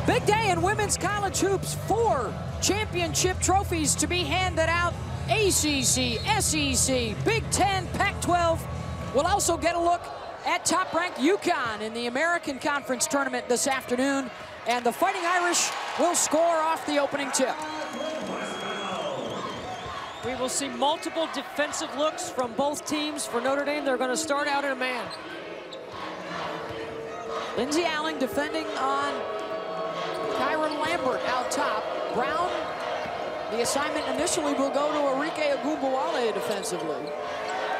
Big day in women's college hoops. 4 championship trophies to be handed out. ACC, SEC, Big Ten, Pac-12. We'll also get a look at top-ranked UConn in the American Conference tournament this afternoon. And the Fighting Irish will score off the opening tip. We will see multiple defensive looks from both teams. For Notre Dame, they're going to start out in a man. Lindsay Allen defending on Kyron Lambert out top. Brown, the assignment initially will go to Arike Ogunbowale defensively.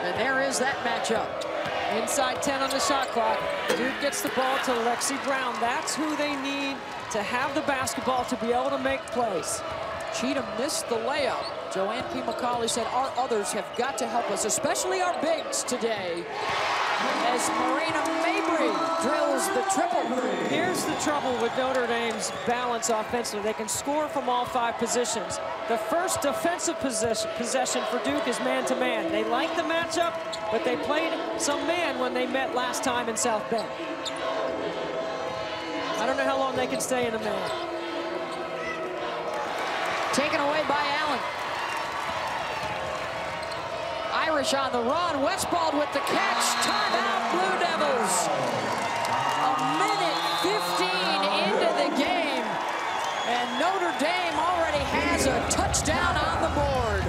And there is that matchup. Inside 10 on the shot clock. Duke gets the ball to Lexi Brown. That's who they need to have the basketball to be able to make plays. Cheatham missed the layup. Joanne P. McCauley said our others have got to help us, especially our bigs today, as Marina Mabry drills the triple. Here's the trouble with Notre Dame's balance offensively. They can score from all 5 positions. The first defensive possession for Duke is man-to-man. They like the matchup, but they played some man when they met last time in South Bend. I don't know how long they can stay in a man. Taken away by Allen. Irish on the run. Westbald with the catch. Timeout, Blue Devils. A minute 15 into the game, and Notre Dame already has a touchdown on the board.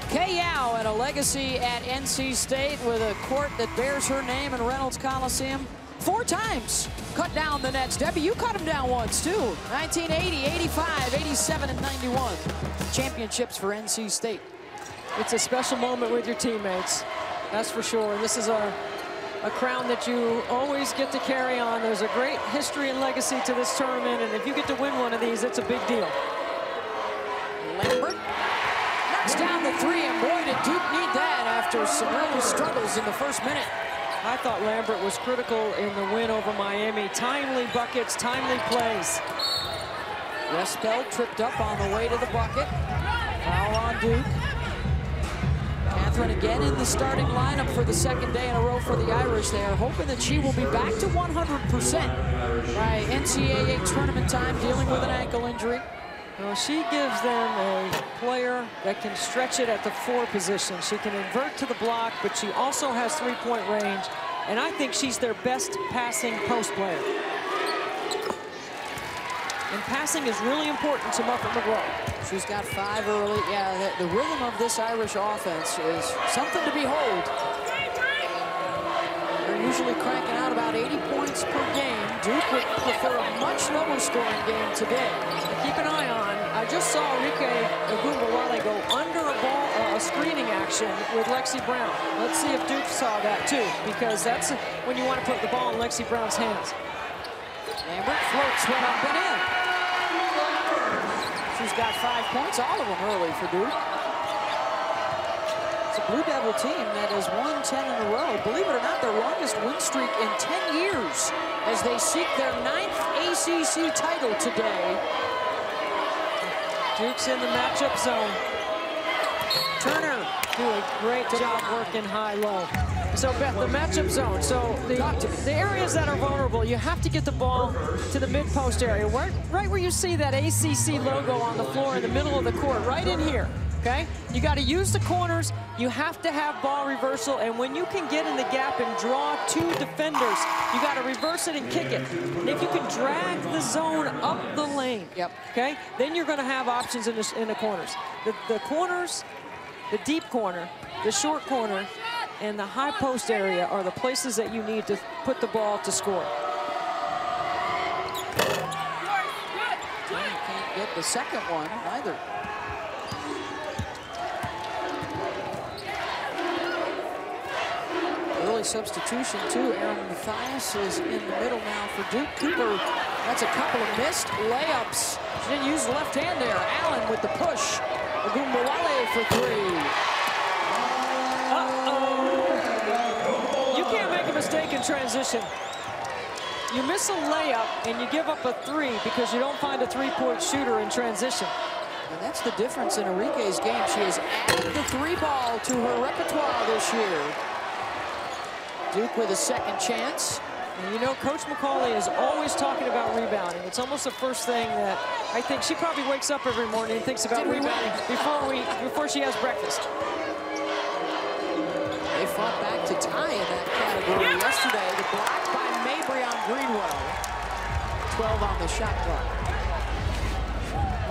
Kay Yow and a legacy at NC State with a court that bears her name in Reynolds Coliseum. 4 times cut down the nets. Debbie, you cut them down once too. 1980, 85, 87, and 91. Championships for NC State. It's a special moment with your teammates, that's for sure. This is a crown that you always get to carry on. There's a great history and legacy to this tournament, and if you get to win one of these, it's a big deal. Lambert knocks down the 3, and boy, did Duke need that after some early struggles in the first minute. I thought Lambert was critical in the win over Miami. Timely buckets, timely plays. Westbeld tripped up on the way to the bucket. Foul on Duke. Catherine again in the starting lineup for the 2nd day in a row for the Irish. They are hoping that she will be back to 100% by NCAA tournament time, dealing with an ankle injury. Well, she gives them a player that can stretch it at the 4 position. She can invert to the block, but she also has 3-point range. And I think she's their best passing post player. And passing is really important to Muffet McGraw. She's got 5 early. Yeah, the rhythm of this Irish offense is something to behold. They're usually cranking out about 80 points per game. Duke would prefer a much lower scoring game today. Keep an eye on. I just saw Arike Ogunbowale go under a screening action with Lexi Brown. Let's see if Duke saw that too, because that's when you want to put the ball in Lexi Brown's hands. Lambert floats one up and in. She's got 5 points, all of them early for Duke. It's a Blue Devil team that has won 10 in a row. Believe it or not, their longest win streak in 10 years as they seek their 9th ACC title today. Duke's in the matchup zone. Turner do a great job working high-low. So, Beth, the matchup zone. So, the areas that are vulnerable, you have to get the ball to the mid-post area. Right where you see that ACC logo on the floor in the middle of the court, right in here, okay? You got to use the corners. You have to have ball reversal, and when you can get in the gap and draw 2 defenders, you got to reverse it and kick it. And if you can drag the zone up the lane, okay, then you're going to have options in the corners. The corners, the deep corner, the short corner, and the high post area are the places that you need to put the ball to score. Can't get the second one either. Early substitution too. Aaron Mathias is in the middle now for Duke. Cooper, that's a couple of missed layups. She didn't use the left hand there. Allen with the push. Ogunbowale for 3. You can't make a mistake in transition. You miss a layup and you give up a 3 because you don't find a 3-point shooter in transition. And that's the difference in Arike's game. She has added the 3 ball to her repertoire this year. Duke with a second chance. And you know, Coach McCauley is always talking about rebounding. It's almost the first thing that I think she probably wakes up every morning and thinks about rebounding before she has breakfast. They fought back to tie in that category yesterday. The block by Mabry on Greenwell. 12 on the shot clock.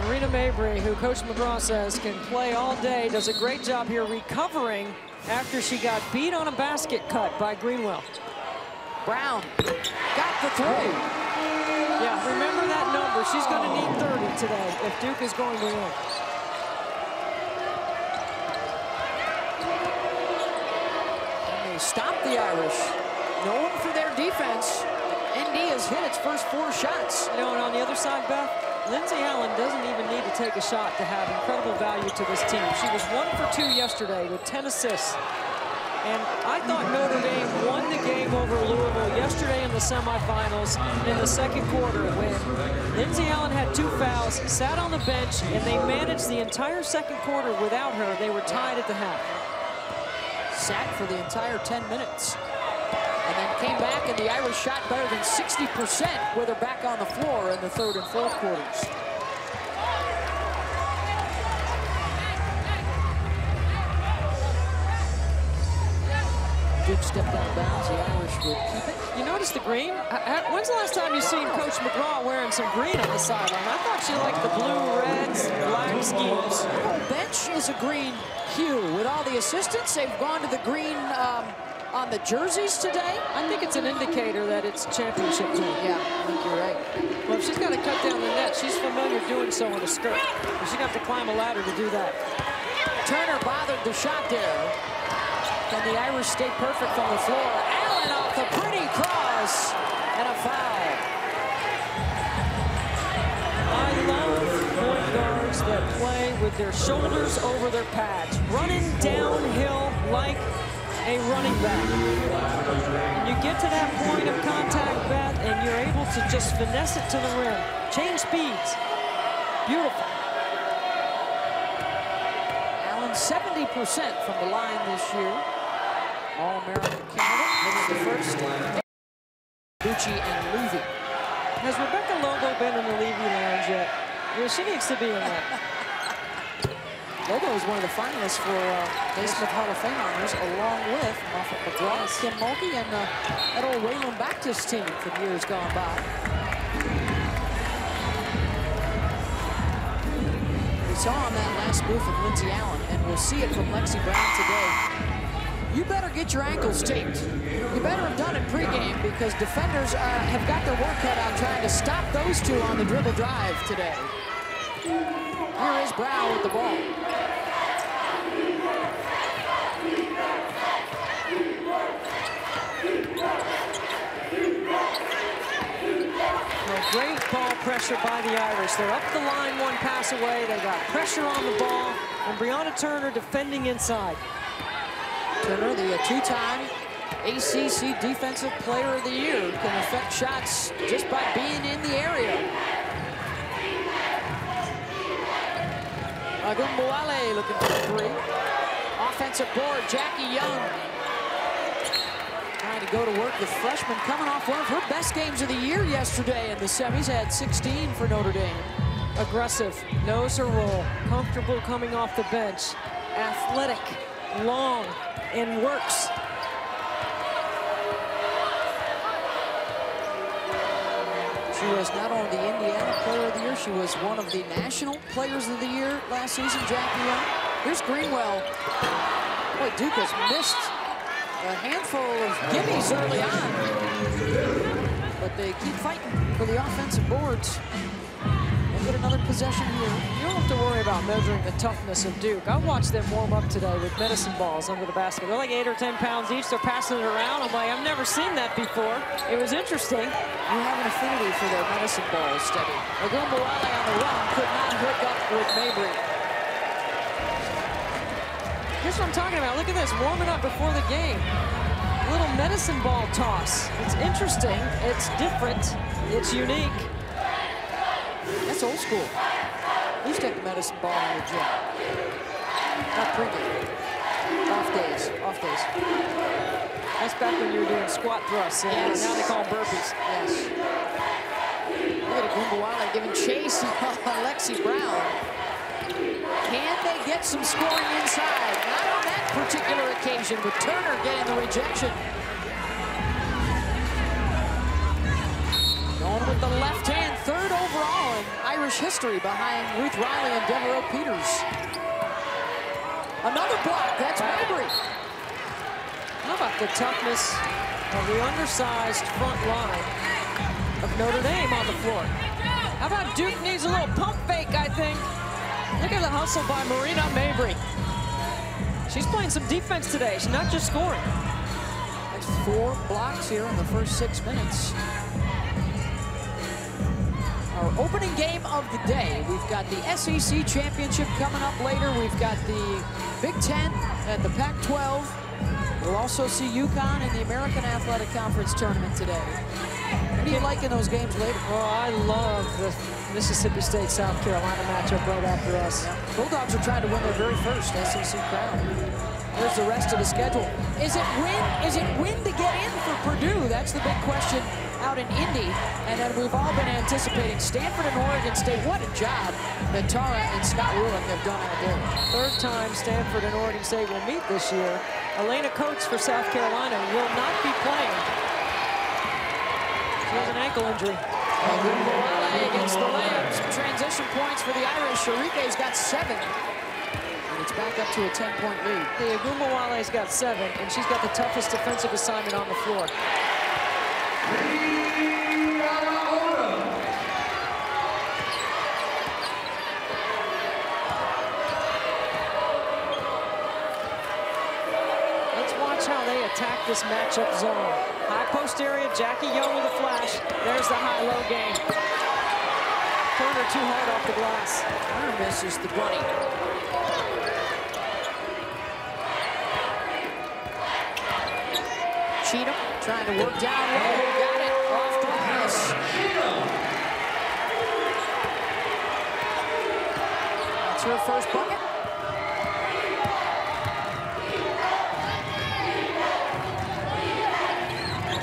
Marina Mabry, who Coach McGraw says can play all day, does a great job here recovering after she got beat on a basket cut by Greenwell. Brown got the three. Yeah, remember that number. She's going to need 30 today if Duke is going to win. And they stop the Irish. Known for their defense, ND has hit its first 4 shots. You know, and on the other side, Beth, Lindsay Allen doesn't even need to take a shot to have incredible value to this team. She was 1 for 2 yesterday with 10 assists. And I thought Notre Dame won the game over Louisville yesterday in the semifinals in the second quarter when Lindsay Allen had 2 fouls, sat on the bench, and they managed the entire second quarter without her. They were tied at the half. Sat for the entire 10 minutes. And then came back, and the Irish shot better than 60% with her back on the floor in the third and fourth quarters. Duke stepped out of bounds. The Irish would keep it. You notice the green? When's the last time you seen Coach McGraw wearing some green on the sideline? I thought she liked the blue, reds, black schemes. The bench is a green hue. With all the assistants, they've gone to the green on the jerseys today. I think it's an indicator that it's championship team. Yeah, I think you're right. Well, if she's got to cut down the net, she's familiar doing so in a skirt. But she's got to climb a ladder to do that. Turner bothered the shot there. And the Irish stay perfect from the floor. Allen off the pretty cross and a foul. I love point guards that play with their shoulders over their pads, running downhill like a running back. You get to that point of contact, Beth, and you're able to just finesse it to the rim. Change speeds. Beautiful. Allen 70% from the line this year. All-American candidate. This is the first. Bucci and Levy. Has Rebecca Lobo been in the Levy Lounge yet? Yeah, she needs to be in that. Lobo is one of the finalists for Naismith Hall of Fame honors, along with Muffet McGraw, Kim Mulkey, and that old Wayland Baptist team from years gone by. We saw on that last booth of Lindsay Allen, and we'll see it from Lexi Brown today. You better get your ankles taped. You better have done it pregame because defenders have got their work cut out trying to stop those two on the dribble drive today. Here is Brown with the ball. Great ball pressure by the Irish. They're up the line 1 pass away. They got pressure on the ball, and Brianna Turner defending inside. Turner, the 2-time ACC Defensive Player of the Year, can affect shots just by being in the area. Agumbawale looking for 3. Offensive board, Jackie Young. Trying to go to work, the freshman coming off one of her best games of the year yesterday in the semis. Had 16 for Notre Dame. Aggressive, knows her role, comfortable coming off the bench, athletic, long, and works. She was not only the Indiana Player of the Year, she was one of the National Players of the Year last season, Jackie Young. Here's Greenwell. Boy, Duke has missed a handful of gimmies early on. But they keep fighting for the offensive boards. They'll get another possession here. You don't have to worry about measuring the toughness of Duke. I watched them warm up today with medicine balls under the basket. They're like 8 or 10 pounds each. They're passing it around. I'm like, I've never seen that before. It was interesting. You have an affinity for their medicine balls, Stevie. Agumbawale on the run could not hook up with Mabry. Here's what I'm talking about. Look at this, warming up before the game. A little medicine ball toss. It's interesting, it's different, it's unique. That's old school. We used to have the medicine ball in the gym. Not pregame. Off days, off days. That's back when you were doing squat thrusts. And yes. Now they call them burpees. Yes. Look at Agumbawale giving chase on Lexi Brown. Can they get some scoring inside? Not on that particular occasion, with Turner getting the rejection. Going with the left hand, third overall in Irish history behind Ruth Riley and Devereaux Peters. Another block, that's Mabry. How about the toughness of the undersized front line of Notre Dame on the floor? How about Duke needs a little pump fake, I think. Look at the hustle by Marina Mabry. She's playing some defense today. She's not just scoring. That's 4 blocks here in the first 6 minutes. Our opening game of the day. We've got the SEC Championship coming up later. We've got the Big Ten and the Pac-12. We'll also see UConn in the American Athletic Conference tournament today. What do you like in those games later? Well, I love the Mississippi State-South Carolina matchup right after us. Yeah. Bulldogs are trying to win their very first SEC crown. Here's the rest of the schedule. Is it win to get in for Purdue? That's the big question out in Indy. And then we've all been anticipating Stanford and Oregon State. What a job that Tara and Scott Rulick have done out there. Third time Stanford and Oregon State will meet this year. Elena Coates for South Carolina will not be playing. She has an ankle injury. Agumbawale against the layup. Some transition points for the Irish. Sharique's got 7. And it's back up to a 10-point lead. The Agumbawale's got 7, and she's got the toughest defensive assignment on the floor. Let's watch how they attack this matchup zone. High post area, Jackie Young with a flash. There's the high-low game. Turner too hard off the glass. Turner misses the bunny. Cheatham trying to work down low. Got it off glass. That's her first bucket.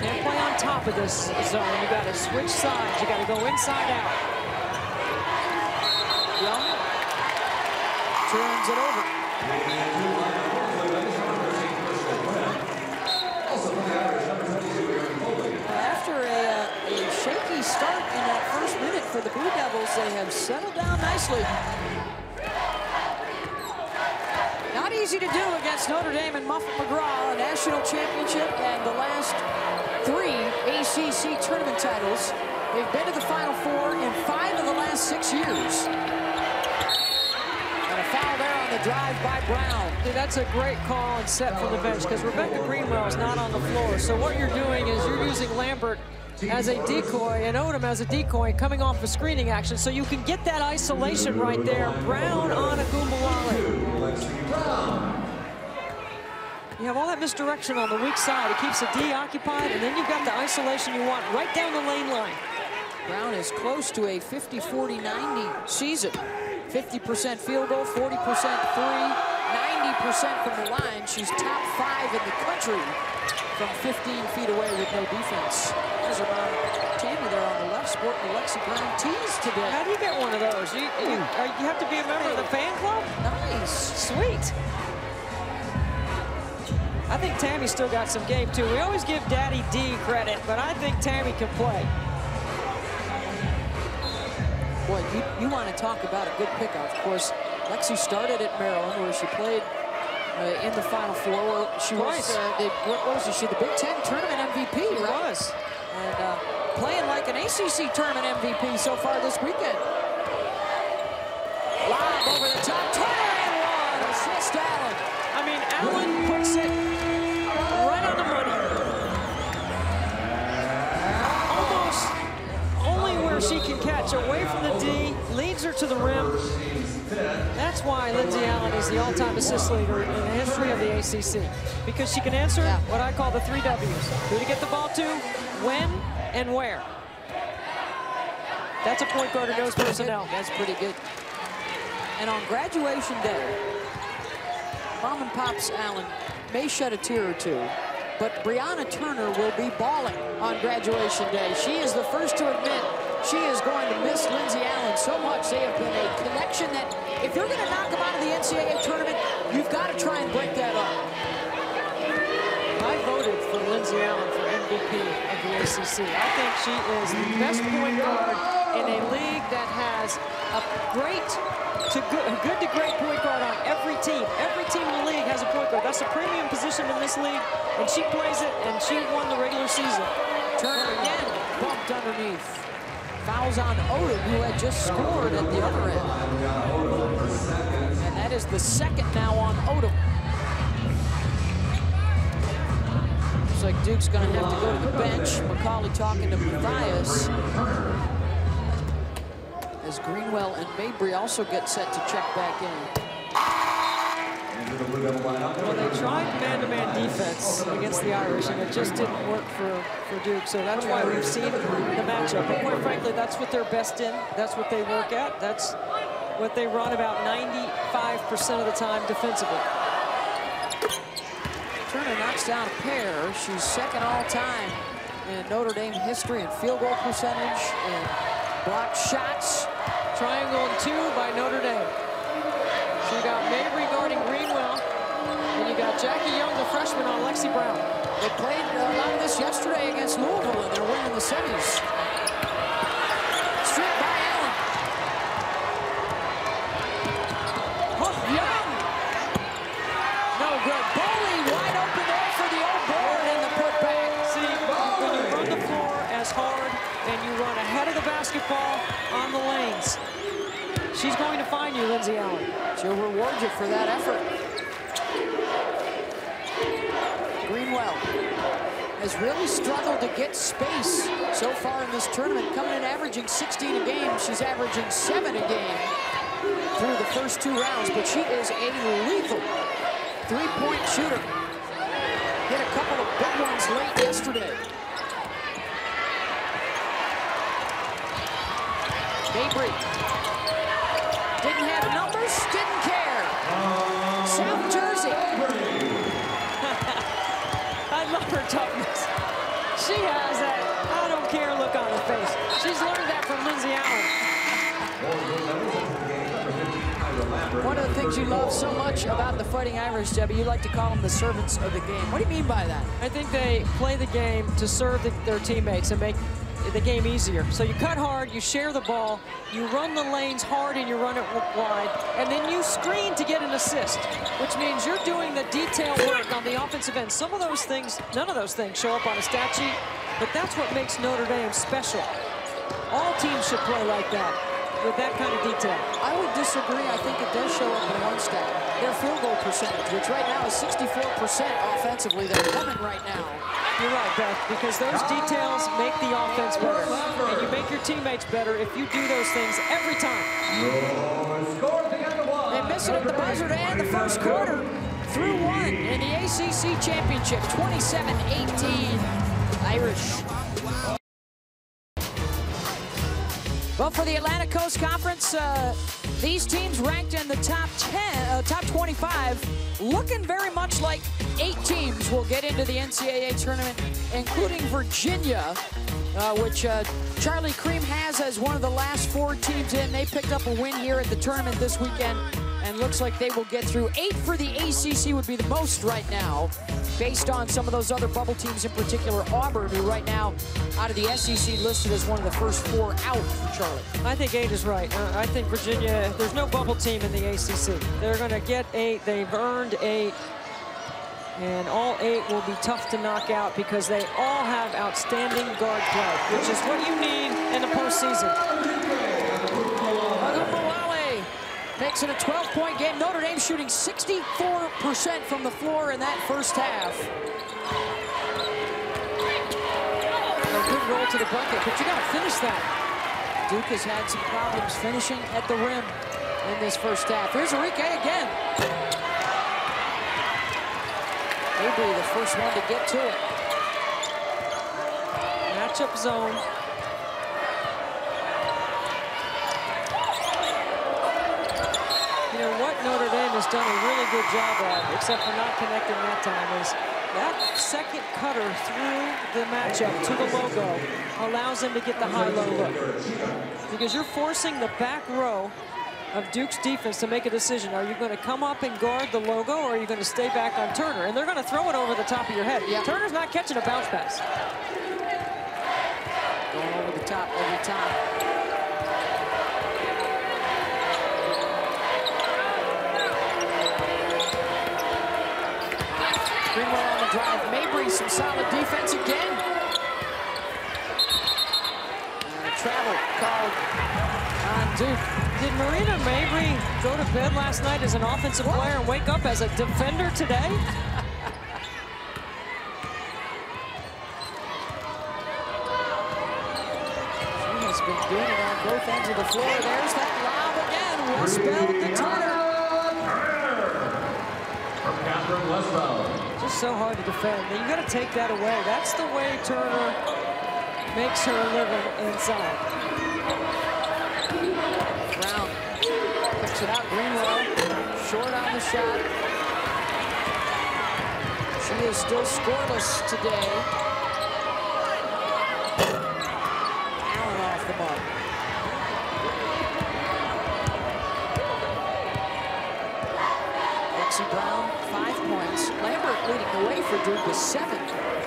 Can't play on top of this zone. You got to switch sides. You got to go inside out. Young turns it over. After a shaky start in that first minute for the Blue Devils, they have settled down nicely. Not easy to do against Notre Dame and Muffet-McGraw, a national championship and the last 3 ACC tournament titles. They've been to the Final Four in 5 of the last 6 years. And a foul there on the drive by Brown. See, that's a great call and set from the bench because Rebecca Greenwell is not on the floor. So what you're doing is you're using Lambert as a decoy and Odom as a decoy coming off of screening action so you can get that isolation right there. Brown on Agumbawale. You have all that misdirection on the weak side. It keeps the D occupied, and then you've got the isolation you want right down the lane line. Brown is close to a 50-40-90 season. 50% field goal, 40% 3, 90% from the line. She's top 5 in the country from 15 feet away with no defense. There's around Tammy there on the left, sporting the Lexi Brown tees today. How do you get one of those? You have to be a member of the fan club? Nice. Sweet. I think Tammy still got some game, too. We always give Daddy D credit, but I think Tammy can play. Boy, you want to talk about a good pickup. Of course, Lexi started at Maryland, where she played in the Final Four. She was, what was she? The Big Ten tournament MVP, she right? Was. And playing like an ACC tournament MVP so far this weekend. Lob over the top, Turner and one, assist Allen. I mean, Allen puts it right on the money. Almost only where she can catch, away from the D, leads her to the rim. That's why Lindsay Allen is the all-time assist leader in the history of the ACC, because she can answer what I call the 3 W's. Who to get the ball to, when, and where. That's a point guard who knows personnel. That's pretty good. And on graduation day, Mom and Pop's Allen may shed a tear or two but Brianna Turner will be balling on graduation day. She is the first to admit she is going to miss Lindsey Allen so much. They have been a connection that if you're going to knock them out of the NCAA tournament, you've got to try and break that up. I voted for Lindsey Allen for MVP of the ACC. I think she is the best point guard in a league that has a good to great point guard on every team. Every team in the league has a point guard. That's a premium position in this league, and she plays it, and she won the regular season. Turner again bumped underneath. Fouls on Odom, who had just scored at the other end. And that is the second now on Odom. Looks like Duke's going to have to go to the bench. McCauley talking to Matthias. As Greenwell and Mabry also get set to check back in. Well, they tried man-to-man defense against the Irish, and it just didn't work for Duke. So that's why we've seen the matchup. But quite frankly, that's what they're best in. That's what they work at. That's what they run about 95% of the time defensively. Turner knocks down a pair. She's second all-time in Notre Dame history in field goal percentage and blocked shots. Triangle and 2 by Notre Dame. So you got Mabry guarding Greenwell, and you got Jackie Young, the freshman, on Lexi Brown. They played a lot of this yesterday against Louisville, and they're winning the semis. Straight by Allen. Oh, Young! No good. Bowley wide open there for the old board and the putback. See, when you run the floor as hard and you run ahead of the basketball on the lanes, she's going to find you, Lindsey Allen. She'll reward you for that effort. Greenwell has really struggled to get space so far in this tournament, coming in averaging 16 a game. She's averaging 7 a game through the first 2 rounds, but she is a lethal three-point shooter. Hit a couple of big ones late yesterday. Mabry. Didn't have numbers, didn't care. South Jersey. I love her toughness. She has that I don't care look on her face. She's learned that from Lindsey Allen. One of the things you love so much about the Fighting Irish, Debbie, you like to call them the servants of the game. What do you mean by that? I think they play the game to serve their teammates and make the game easier. So you cut hard, you share the ball, you run the lanes hard and you run it wide, and then you screen to get an assist, which means you're doing the detail work on the offensive end. Some of those things, none of those things show up on a stat sheet, but that's what makes Notre Dame special. All teams should play like that, with that kind of detail. I would disagree. I think it does show up in one stat. Their field goal percentage, which right now is 64% offensively. They're coming right now. You're right, Beth, because those details make the offense better. And you make your teammates better if you do those things every time. They miss it at the buzzer to end the first quarter. Through 1 in the ACC Championship, 27-18 Irish. Well, for the Atlantic Coast Conference, these teams ranked in the top 25, looking very much like 8 teams will get into the NCAA tournament, including Virginia, which Charlie Cream has as one of the last 4 teams in. They picked up a win here at the tournament this weekend, and looks like they will get through. 8 for the ACC would be the most right now, based on some of those other bubble teams, in particular Auburn, who right now, out of the SEC, listed as one of the first 4 out for Charlie. I think 8 is right. I think Virginia, there's no bubble team in the ACC. They're going to get 8. They've earned 8. And all 8 will be tough to knock out because they all have outstanding guard play, which is what you need in the postseason. Ogunbowale makes it a 12-point game. Notre Dame shooting 64% from the floor in that first half. A good roll to the bucket, but you got to finish that. Duke has had some problems finishing at the rim in this first half. Here's Enrique again. Mabry the first one to get to it. Matchup zone. You know, what Notre Dame has done a really good job at, except for not connecting that time, is That second cutter through the matchup to the logo allows them to get the high-low look. Because you're forcing the back row of Duke's defense to make a decision. Are you going to come up and guard the logo, or are you going to stay back on Turner? And they're going to throw it over the top of your head. Yeah. Turner's not catching a bounce pass. Going over the top every time. Greenwell on the drive. Mabry, some solid defense again. And a travel called on Duke. Did Marina Mabry go to bed last night as an offensive player and wake up as a defender today? She has been doing it on both ends of the floor. There's that lob again. Westbeld to Turner. Just so hard to defend. You got to take that away. That's the way Turner makes her living inside. Brown picks it out. Greenwell short on the shot. She is still scoreless today. Allen off the mark. Lexi Brown, 5 points. Lambert leading the way for Duke with 7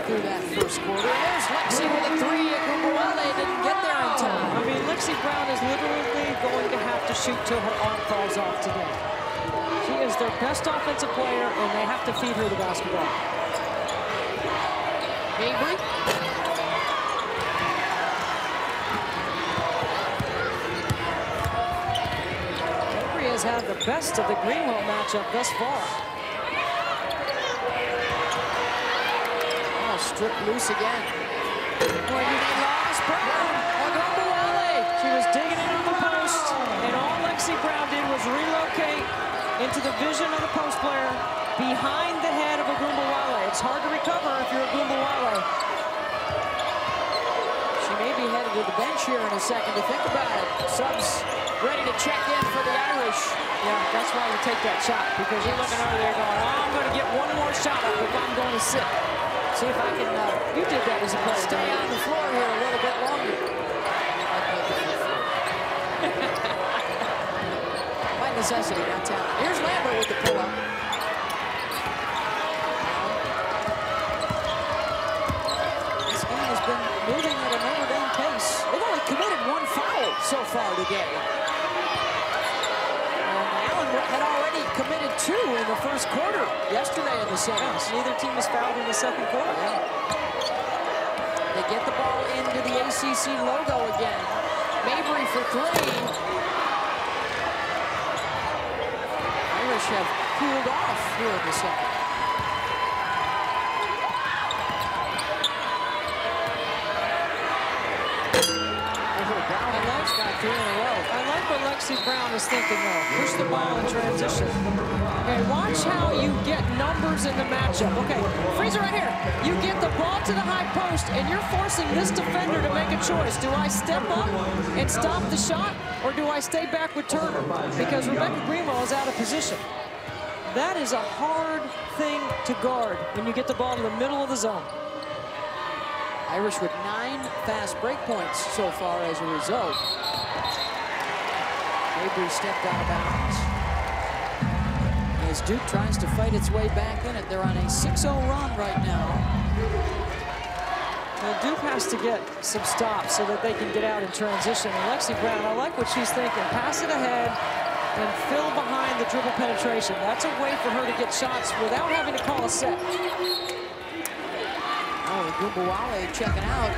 through that first quarter. There's Lexi with a 3. Ogunbowale didn't get there in time. I mean, Lexi Brown is literally going to have to shoot till her arm falls off today. She is their best offensive player, and they have to feed her the basketball. Mabry. Mabry has had the best of the Greenwell matchup thus far. Oh, stripped loose again. Boy, they lost Brown. Ogunbowale. She was digging into the post, and all Lexi Brown did was relocate into the vision of the post player behind the head of Ogunbowale. It's hard to recover if you're Ogunbowale. She may be headed to the bench here in a second to think about it. Subs ready to check in for the Irish. Yeah, that's why you take that shot, because you're looking over there going, oh, I'm going to get one more shot up if I'm going to sit. See if I can, you did that as a player. Stay on the floor here a little bit longer. By necessity, not talent. Here's Lambert with the pull-up. This game has been moving at a Notre Dame pace. They've only committed 1 foul so far today. Had already committed 2 in the first quarter yesterday in the series. Neither team was fouled in the second quarter. Yeah. They get the ball into the ACC logo again. Mabry for 3. Irish have cooled off here in the second. I like what Lexi Brown is thinking, though. Push the ball in transition. Okay, watch how you get numbers in the matchup. Okay, freeze it right here. You get the ball to the high post, and you're forcing this defender to make a choice. Do I step up and stop the shot, or do I stay back with Turner? Because Rebecca Greenwell is out of position. That is a hard thing to guard when you get the ball to the middle of the zone. Irish with 9 fast break points so far as a result. Mabry stepped out of bounds. As Duke tries to fight its way back in it, they're on a 6-0 run right now. Well, Duke has to get some stops so that they can get out in transition. And Lexi Brown, I like what she's thinking. Pass it ahead and fill behind the dribble penetration. That's a way for her to get shots without having to call a set. Oh, Ogunbowale checking out.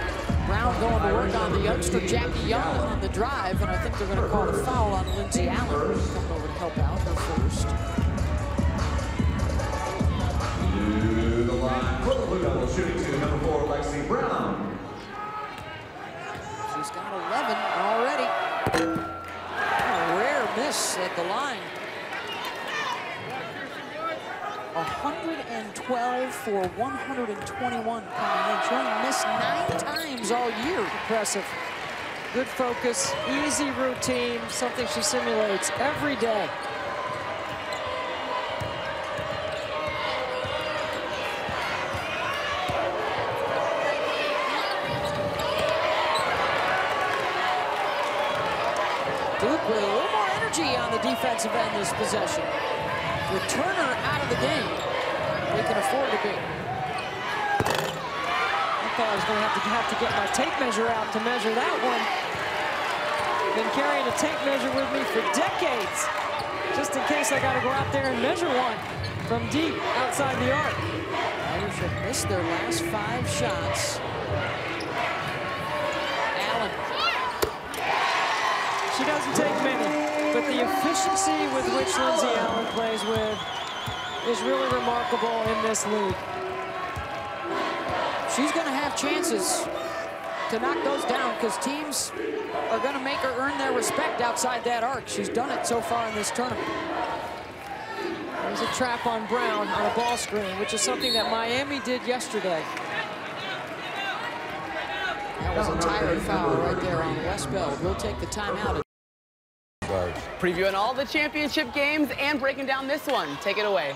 Brown going to work on the youngster Jackie Young on the drive, and I think they're going to call a foul on Lindsay Allen, who's coming over to help out her first. To the line, double shooting to number 4, Lexi Brown. She's got 11 already. A rare miss at the line. 112 for 121 coming in. She only missed 9 times all year. Impressive. Good focus, easy routine, something she simulates every day. Duke with a little more energy on the defensive end this possession. With Turner out of the game, they can afford to be. I thought I was going to have to get my tape measure out to measure that one. Been carrying a tape measure with me for decades, just in case I got to go out there and measure one from deep outside the arc. Irish have missed their last 5 shots. Allen. She doesn't take many, but the efficiency with which Lindsay Allen plays with is really remarkable in this league. She's going to have chances to knock those down because teams are going to make her earn their respect outside that arc. She's done it so far in this tournament. There's a trap on Brown on a ball screen, which is something that Miami did yesterday. That was a tired foul right there on Westbeld. We'll take the timeout. Previewing all the championship games and breaking down this one. Take it away.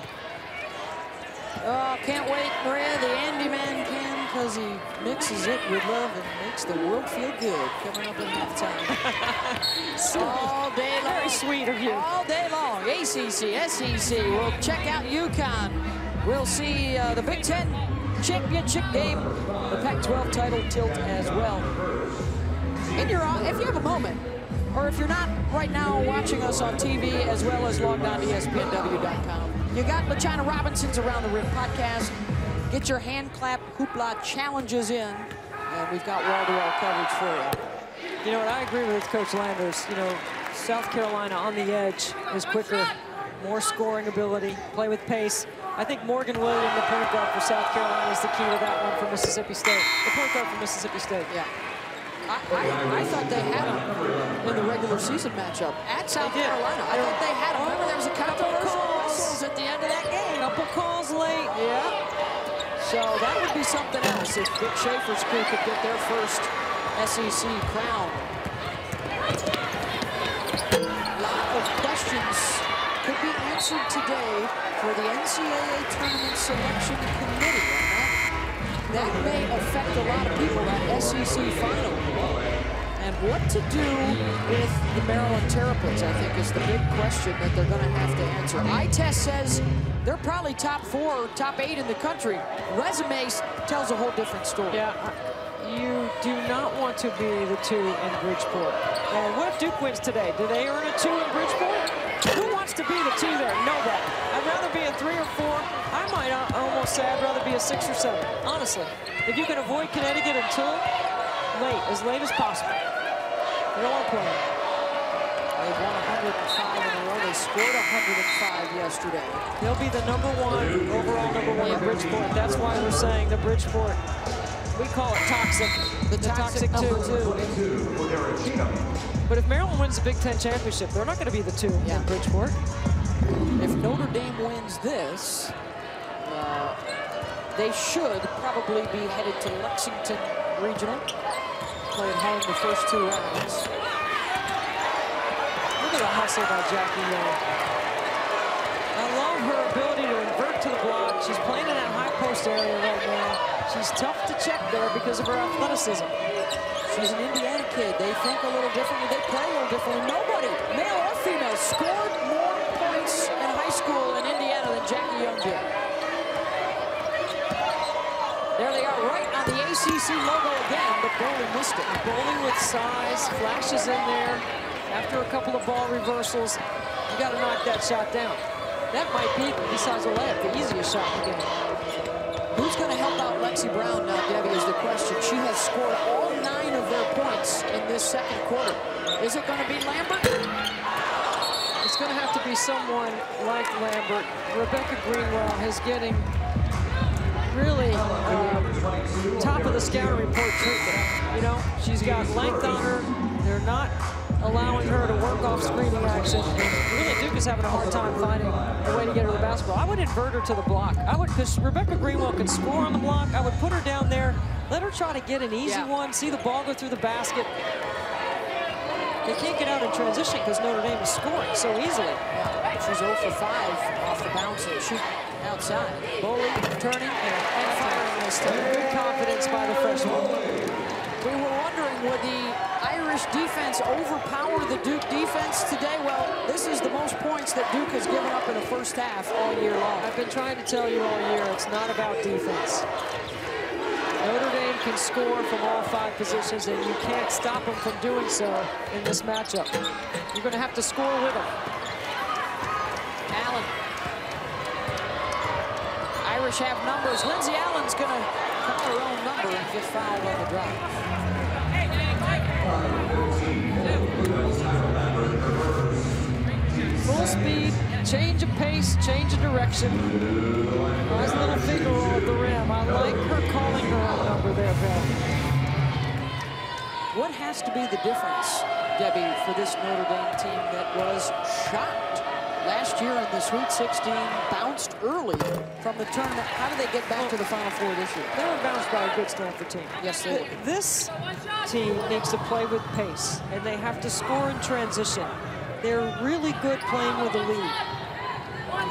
Oh, can't wait, Maria. The Andy Man can, because he mixes it with love and makes the world feel good. Coming up in halftime. All day long. Very sweet of you. All day long. ACC, SEC. We'll check out UConn. We'll see the Big Ten championship game. The Pac-12 title tilt as well. If you have a moment, or if you're not right now watching us on TV as well as logged on to ESPNW.com, you got LaChina Robinson's Around the Rim podcast. Get your hand clap hoopla challenges in, and we've got wall-to-wall coverage for you. You know what, I agree with Coach Landers. You know, South Carolina on the edge is quicker, more scoring ability, play with pace. I think Morgan Williams, the point guard for South Carolina, is the key to that one for Mississippi State. The point guard for Mississippi State. Yeah. I thought they had him in the regular season matchup at South Carolina. I thought they had him. Remember, there was a couple of calls at the end of that game. Couple calls late. Yeah. So that would be something else if Vic Schaefer's crew could get their first SEC crown. A lot of questions could be answered today for the NCAA Tournament Selection Committee. That may affect a lot of people, that SEC final. And what to do with the Maryland Terrapins, I think, is the big question that they're going to have to answer. iTest says they're probably top 4 or top 8 in the country. Resumes tells a whole different story. Yeah, you do not want to be the 2 in Bridgeport. And what if Duke wins today? Do they earn a 2 in Bridgeport? Who wants to be the 2 there? Nobody. I'd rather be a 3 or 4. I might almost say I'd rather be a 6 or 7, honestly. If you can avoid Connecticut until late, as late as possible. You don't want to play them. They've won 105 in a row. They scored 105 yesterday. They'll be the #1, overall #1 in Bridgeport. That's why we're saying the Bridgeport, we call it toxic. The toxic number 2. But if Maryland wins the Big Ten championship, they're not going to be the 2 in Bridgeport. If Notre Dame wins this, they should probably be headed to Lexington Regional, playing home the first 2 rounds. Look at the hustle by Jackie Young. I love her ability to invert to the block. She's playing in that high post area right now. She's tough to check there because of her athleticism. She's an Indiana kid. They think a little differently. They play a little differently. Nobody, male or female, scored more points in high school in Indiana than Jackie Young did. There they are, right on the ACC logo again, but Bowling missed it. Bowling with size, flashes in there. After a couple of ball reversals, you got to knock that shot down. That might be, besides a layup, the easiest shot in the game. Who's going to help out Lexi Brown now, Debbie, is the question. She has scored all 9 of their points in this second quarter. Is it going to be Lambert? It's going to have to be someone like Lambert. Rebecca Greenwell is getting really top of the scouting report treatment. You know, she's got length on her. They're not allowing her to work off screening action. And really, Duke is having a hard time finding a way to get her the basketball. I would invert her to the block. I would, because Rebecca Greenwell can score on the block. I would put her down there, let her try to get an easy one, see the ball go through the basket. They can't get out in transition because Notre Dame is scoring so easily. She's 0 for 5 off the bounce and shooting outside. Bowley turning and firing this time. Good confidence by the freshman. We were wondering would the Irish defense overpower the Duke defense today? Well, this is the most points that Duke has given up in the first half all year long. I've been trying to tell you all year, it's not about defense. Notre Dame can score from all 5 positions, and you can't stop them from doing so in this matchup. You're going to have to score with them. Allen. Irish have numbers. Lindsay Allen's going to call her own number and get fouled on the drive. Full speed, change of pace, change of direction. Nice little finger roll at the rim. I like her calling her own number there, Beth. What has to be the difference, Debbie, for this Notre Dame team that was shocked last year in the Sweet 16, bounced early from the tournament? How do they get back to the Final Four this year? They were bounced by a good Stanford team. Yes, they were. This team needs to play with pace, and they have to score in transition. They're really good playing with the lead.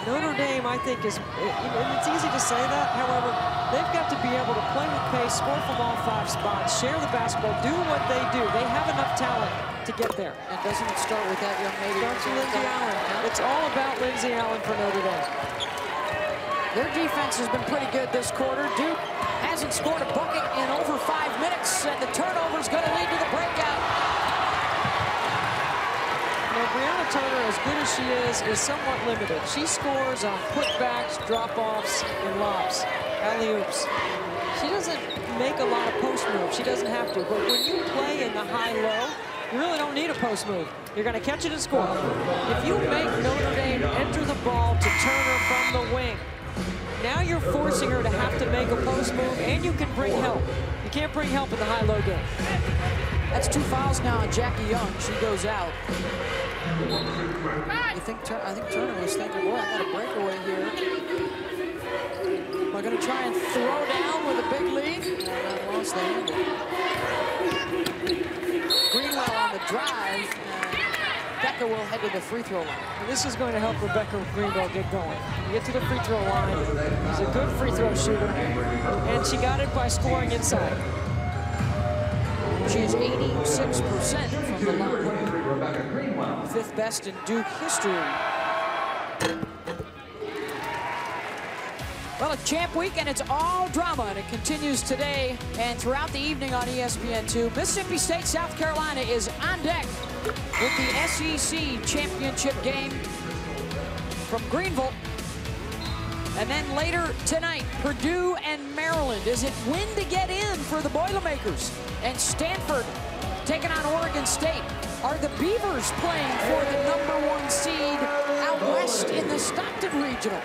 Notre Dame, I think, is, and it's easy to say that, however, they've got to be able to play with pace, score from all 5 spots, share the basketball, do what they do. They have enough talent to get there. And doesn't it start with that young lady? Starts with Lindsay Allen. It's all about Lindsay Allen for Notre Dame. Their defense has been pretty good this quarter. Duke hasn't scored a bucket in over 5 minutes, and the turnover is going to lead to the breakout. Now, Brianna Turner, as good as she is somewhat limited. She scores on putbacks, drop-offs, and lobs, alley-oops. She doesn't make a lot of post moves. She doesn't have to. But when you play in the high-low, you really don't need a post move. You're going to catch it and score. If you make Notre Dame enter the ball to Turner from the wing, now you're forcing her to have to make a post move, and you can bring help. You can't bring help in the high-low game. That's 2 fouls now on Jackie Young. She goes out. I think Turner was thinking, boy, I got a breakaway here. Am I going to try and throw down with a big lead? And I lost the handle. Greenwell on the drive. Becca will head to the free throw line. And this is going to help Rebecca Greenwell get going. You get to the free throw line. She's a good free throw shooter. And she got it by scoring inside. She is 86% from the line. 5th best in Duke history. Well, it's Champ Week, and it's all drama, and it continues today and throughout the evening on ESPN2. Mississippi State, South Carolina is on deck with the SEC championship game from Greenville. And then later tonight, Purdue and Maryland. Is it win to get in for the Boilermakers? And Stanford taking on Oregon State. Are the Beavers playing for the #1 seed out west in the Stockton Regional?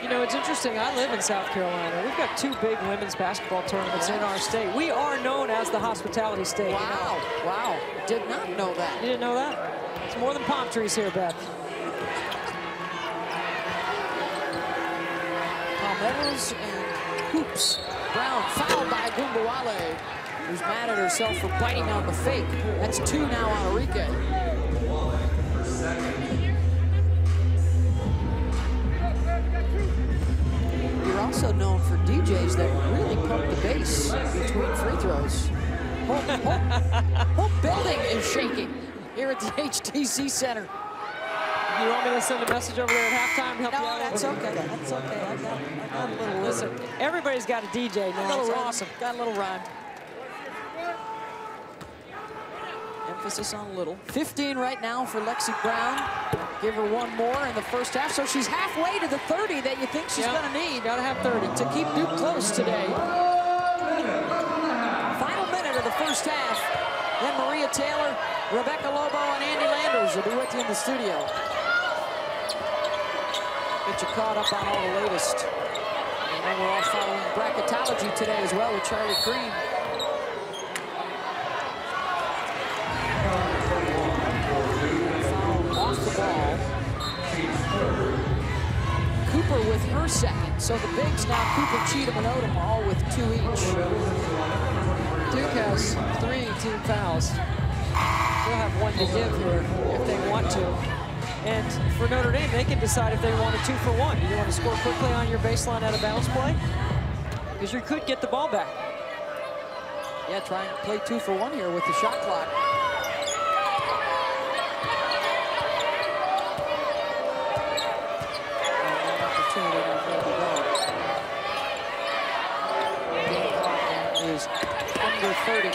You know, it's interesting. I live in South Carolina. We've got 2 big women's basketball tournaments in our state. We are known as the hospitality state. Wow, you know? wow. Did not know that. You didn't know that? It's more than palm trees here, Beth. Palmettos and hoops. Brown fouled by Gumbawale, who's mad at herself for biting on the fake. That's 2 now on Enrique. You're also known for DJs that really pump the bass between free throws. Whole building is shaking here at the HTC Center. You want me to send a message over there at halftime? Help you out? That's okay. That's okay. I got a little. Listen, everybody's got a DJ now. A little It's rhyme. awesome. Got a little rhyme. Emphasis on little. 15 right now for Lexi Brown. Give her 1 more in the first half, so she's halfway to the 30 that you think she's going to need. Got to have 30 to keep Duke close today. Final minute of the first half. Then Maria Taylor, Rebecca Lobo, and Andy Landers will be with you in the studio. Get you caught up on all the latest. And then we're all following bracketology today as well with Charlie Cream. Foul off the ball. Cooper with her second. So the bigs now, Cooper, Cheatham, and Odom, all with 2 each. Duke has 3 team fouls. They'll have 1 to give here if they want to. And for Notre Dame, they can decide if they want a 2-for-1. Do you want to score quickly on your baseline out of bounds play? Because you could get the ball back. Yeah, trying to play 2 for 1 here with the shot clock. Game clock is under 30.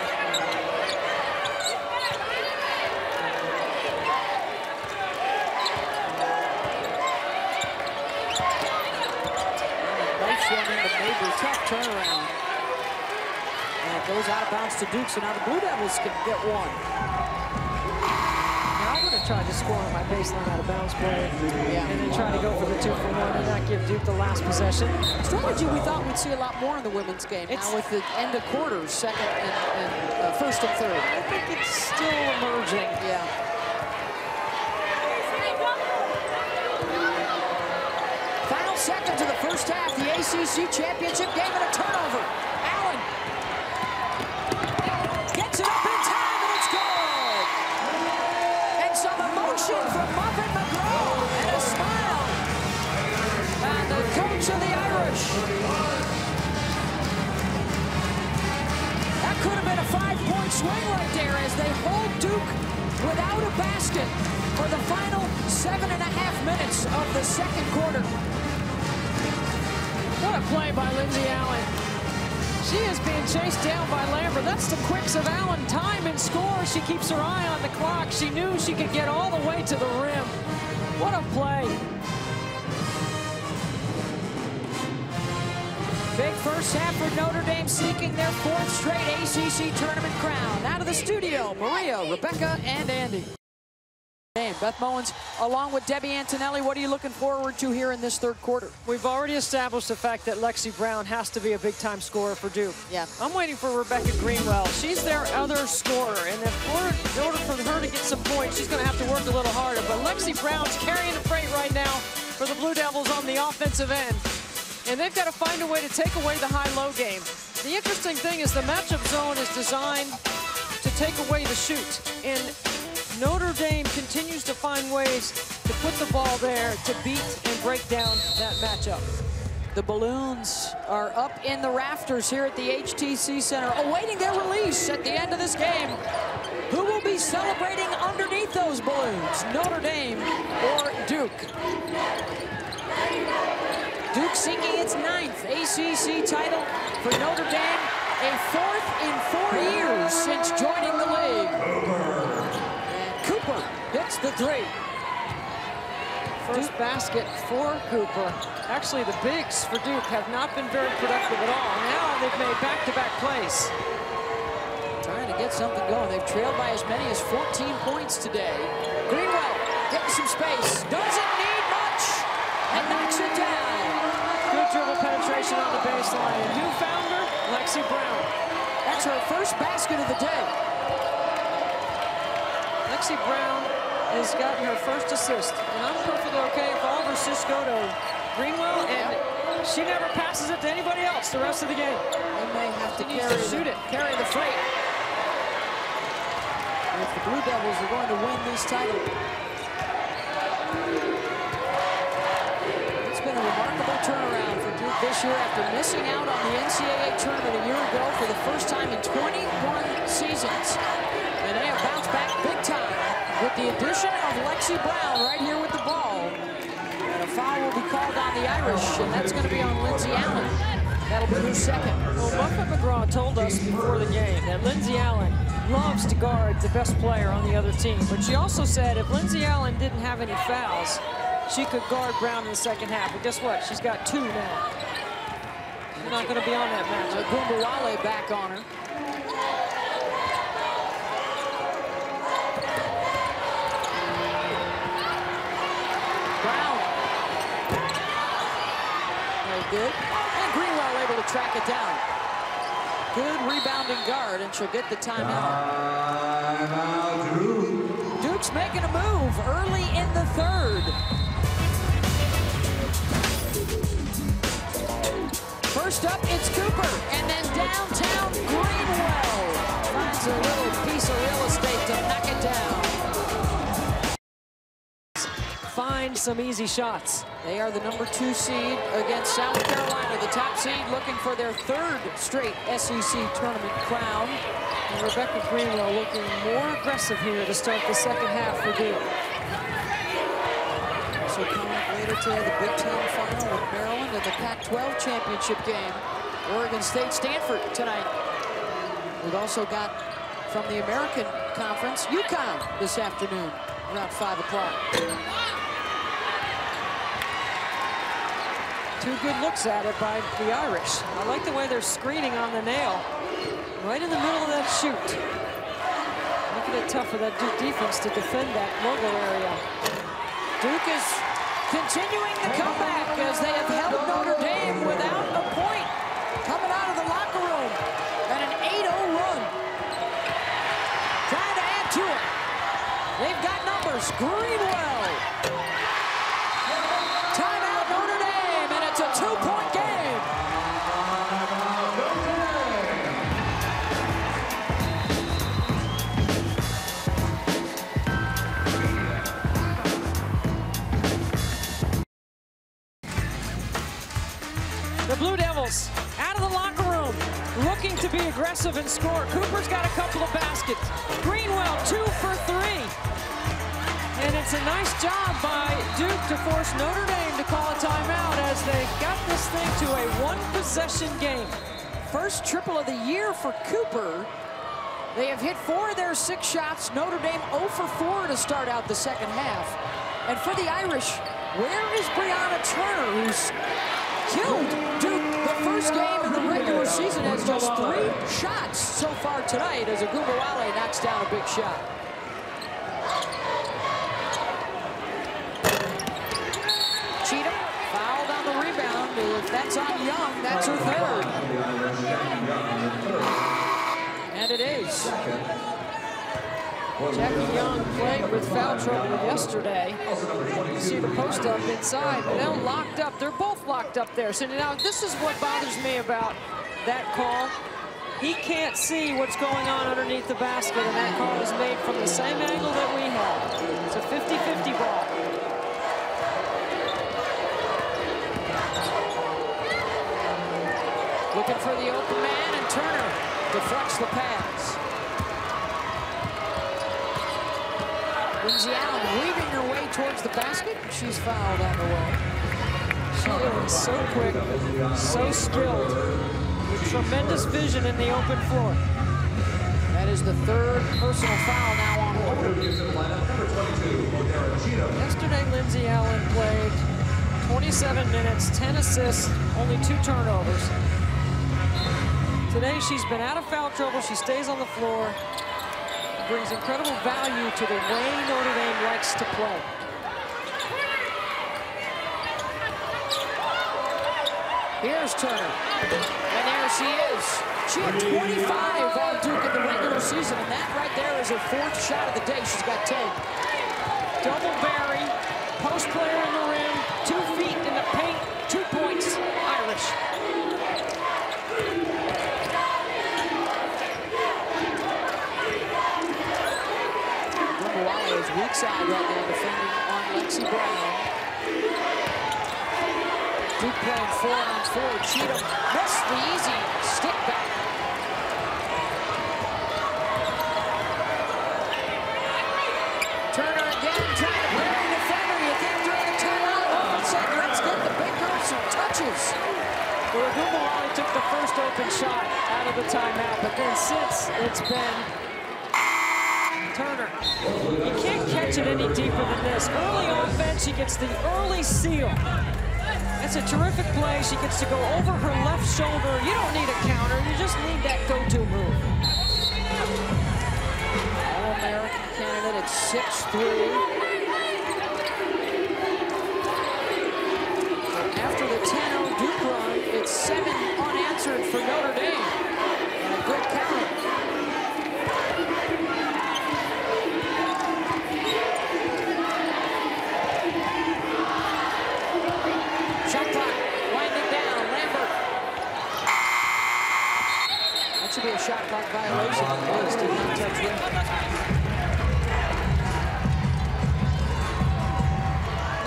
Nice one into Mabry, tough turnaround. And it goes out of bounds to Duke, so now the Blue Devils can get one. Now I would have tried to score on my baseline out of bounds play, and then try to go for the 2 for 1 and not give Duke the last possession. Strategy we thought we'd see a lot more in the women's game. Now with the end of quarters, second and first and third. I think it's still emerging. Yeah. Final seconds of the first half, the ACC championship game and a turnover. Allen gets it up in time and it's good. And some emotion from Muffet McGraw and a smile. And the coach of the Irish. That could have been a 5-point swing right there as they hold Duke without a basket for the final 7.5 minutes of the second quarter. What a play by Lindsay Allen. She is being chased down by Lambert. That's the quicks of Allen. Time and score. She keeps her eye on the clock. She knew she could get all the way to the rim. What a play. Big first half for Notre Dame, seeking their 4th straight ACC tournament crown. Out of the studio, Maria, Rebecca, and Andy. Beth Mowins, along with Debbie Antonelli, what are you looking forward to here in this third quarter? We've already established the fact that Lexi Brown has to be a big-time scorer for Duke. Yeah. I'm waiting for Rebecca Greenwell. She's their other scorer, and in order for her to get some points, she's going to have to work a little harder. But Lexi Brown's carrying the freight right now for the Blue Devils on the offensive end. And they've got to find a way to take away the high-low game. The interesting thing is the matchup zone is designed to take away the shoot. And Notre Dame continues to find ways to put the ball there to beat and break down that matchup. The balloons are up in the rafters here at the HTC Center, awaiting their release at the end of this game. Who will be celebrating underneath those balloons? Notre Dame or Duke? Duke seeking its 9th ACC title for Notre Dame, a 4th in 4 years since joining the league. Cooper hits the 3. First basket for Cooper. Actually, the bigs for Duke have not been very productive at all. Now they've made back-to-back plays. Trying to get something going. They've trailed by as many as 14 points today. Greenwell getting some space. Doesn't need much. And knocks it down. Good dribble penetration on the baseline. And who found her? Lexi Brown. That's her first basket of the day. Lexi Brown has gotten her first assist. And I'm perfectly okay if all of her assists go to Greenwell, and she never passes it to anybody else the rest of the game. They may have to carry the freight. And if the Blue Devils are going to win this title, it's been a remarkable turnaround for Duke this year after missing out on the NCAA tournament a year ago for the first time in 21 seasons. And they have bounced back big time with the addition of Lexi Brown right here with the ball. And a foul will be called on the Irish, and that's going to be on Lindsay Allen. That'll be her 2nd. Well, Muffet McGraw told us before the game that Lindsay Allen loves to guard the best player on the other team. But she also said if Lindsay Allen didn't have any fouls, she could guard Brown in the second half. But guess what? She's got 2 now. She's not going to be on that match. Gumbawale back on her. Good. And Greenwell able to track it down. Good rebounding guard, and she'll get the timeout. Duke's making a move early in the 3rd. First up, it's Cooper, and then downtown Greenwell finds a little piece of real estate to knock it down. Find some easy shots. They are the #2 seed against South Carolina, the top seed, looking for their 3rd straight SEC tournament crown. And Rebecca Greenwell looking more aggressive here to start the second half for Duke. So coming up later today, the Big Ten final with Maryland and the Pac-12 championship game. Oregon State, Stanford tonight. We've also got from the American Conference, UConn this afternoon around 5 o'clock. 2 good looks at it by the Irish. I like the way they're screening on the nail. Right in the middle of that shoot. Making it tough for that Duke defense to defend that logo area. Duke is continuing the comeback as they have held Notre Dame without a point. Coming out of the locker room and an 8-0 run. Trying to add to it. They've got numbers. Greenwell. Timeout Notre Dame, and it's a 2-point game. The Blue Devils out of the locker room, looking to be aggressive and score. Cooper's got a couple of baskets. Greenwell 2 for 3. And it's a nice job by Duke to force Notre Dame to call a timeout as they got this thing to a 1-possession game. First triple of the year for Cooper. They have hit 4 of their 6 shots. Notre Dame 0 for 4 to start out the second half. And for the Irish, where is Brianna Turner, who's killed Duke the first game in the regular season, has just 3 shots so far tonight as Ogunbowale knocks down a big shot. Cheatham fouled on the rebound. If that's on Young, that's her 3rd. And it is. Jackie Young played with foul trouble yesterday. You see the post up inside, but they're locked up. They're both locked up there. So now this is what bothers me about that call. He can't see what's going on underneath the basket, and that call is made from the same angle that we have. It's a 50-50 ball. Looking for the open man, and Turner deflects the pass. Lindsay Allen weaving her way towards the basket. She's fouled on the way. She is so quick, so skilled, with tremendous vision in the open floor. That is the 3rd personal foul now on her. Yesterday, Lindsay Allen played 27 minutes, 10 assists, only 2 turnovers. Today, she's been out of foul trouble. She stays on the floor. Brings incredible value to the way Notre Dame likes to play. Here's Turner, and there she is. She had 25 on Duke in the regular season, and that right there is her 4th shot of the day. She's got 10. Double Barry, post player in the rim, 2 feet in the paint, 2 points, Irish. Ogunbowale is weak side right now, defending on Lexi Brown. Duke playing 4-on-4. Cheatham missed the easy stick back. Turner again trying to bury the defender. You think during the timeout, Owen said, let's get the big girl some touches. Well, Ogunbowale took the first open shot out of the timeout, but then since it's been Turner. You can't catch it any deeper than this. Early offense, she gets the early seal. It's a terrific play. She gets to go over her left shoulder. You don't need a counter. You just need that go-to move. All-American candidate at 6'3". After the 10-0 Duke run, it's 7 unanswered for Notre Dame. And a good count. Shot clock winding down. Lambert. That should be a shot clock violation. Lewis did not touch that.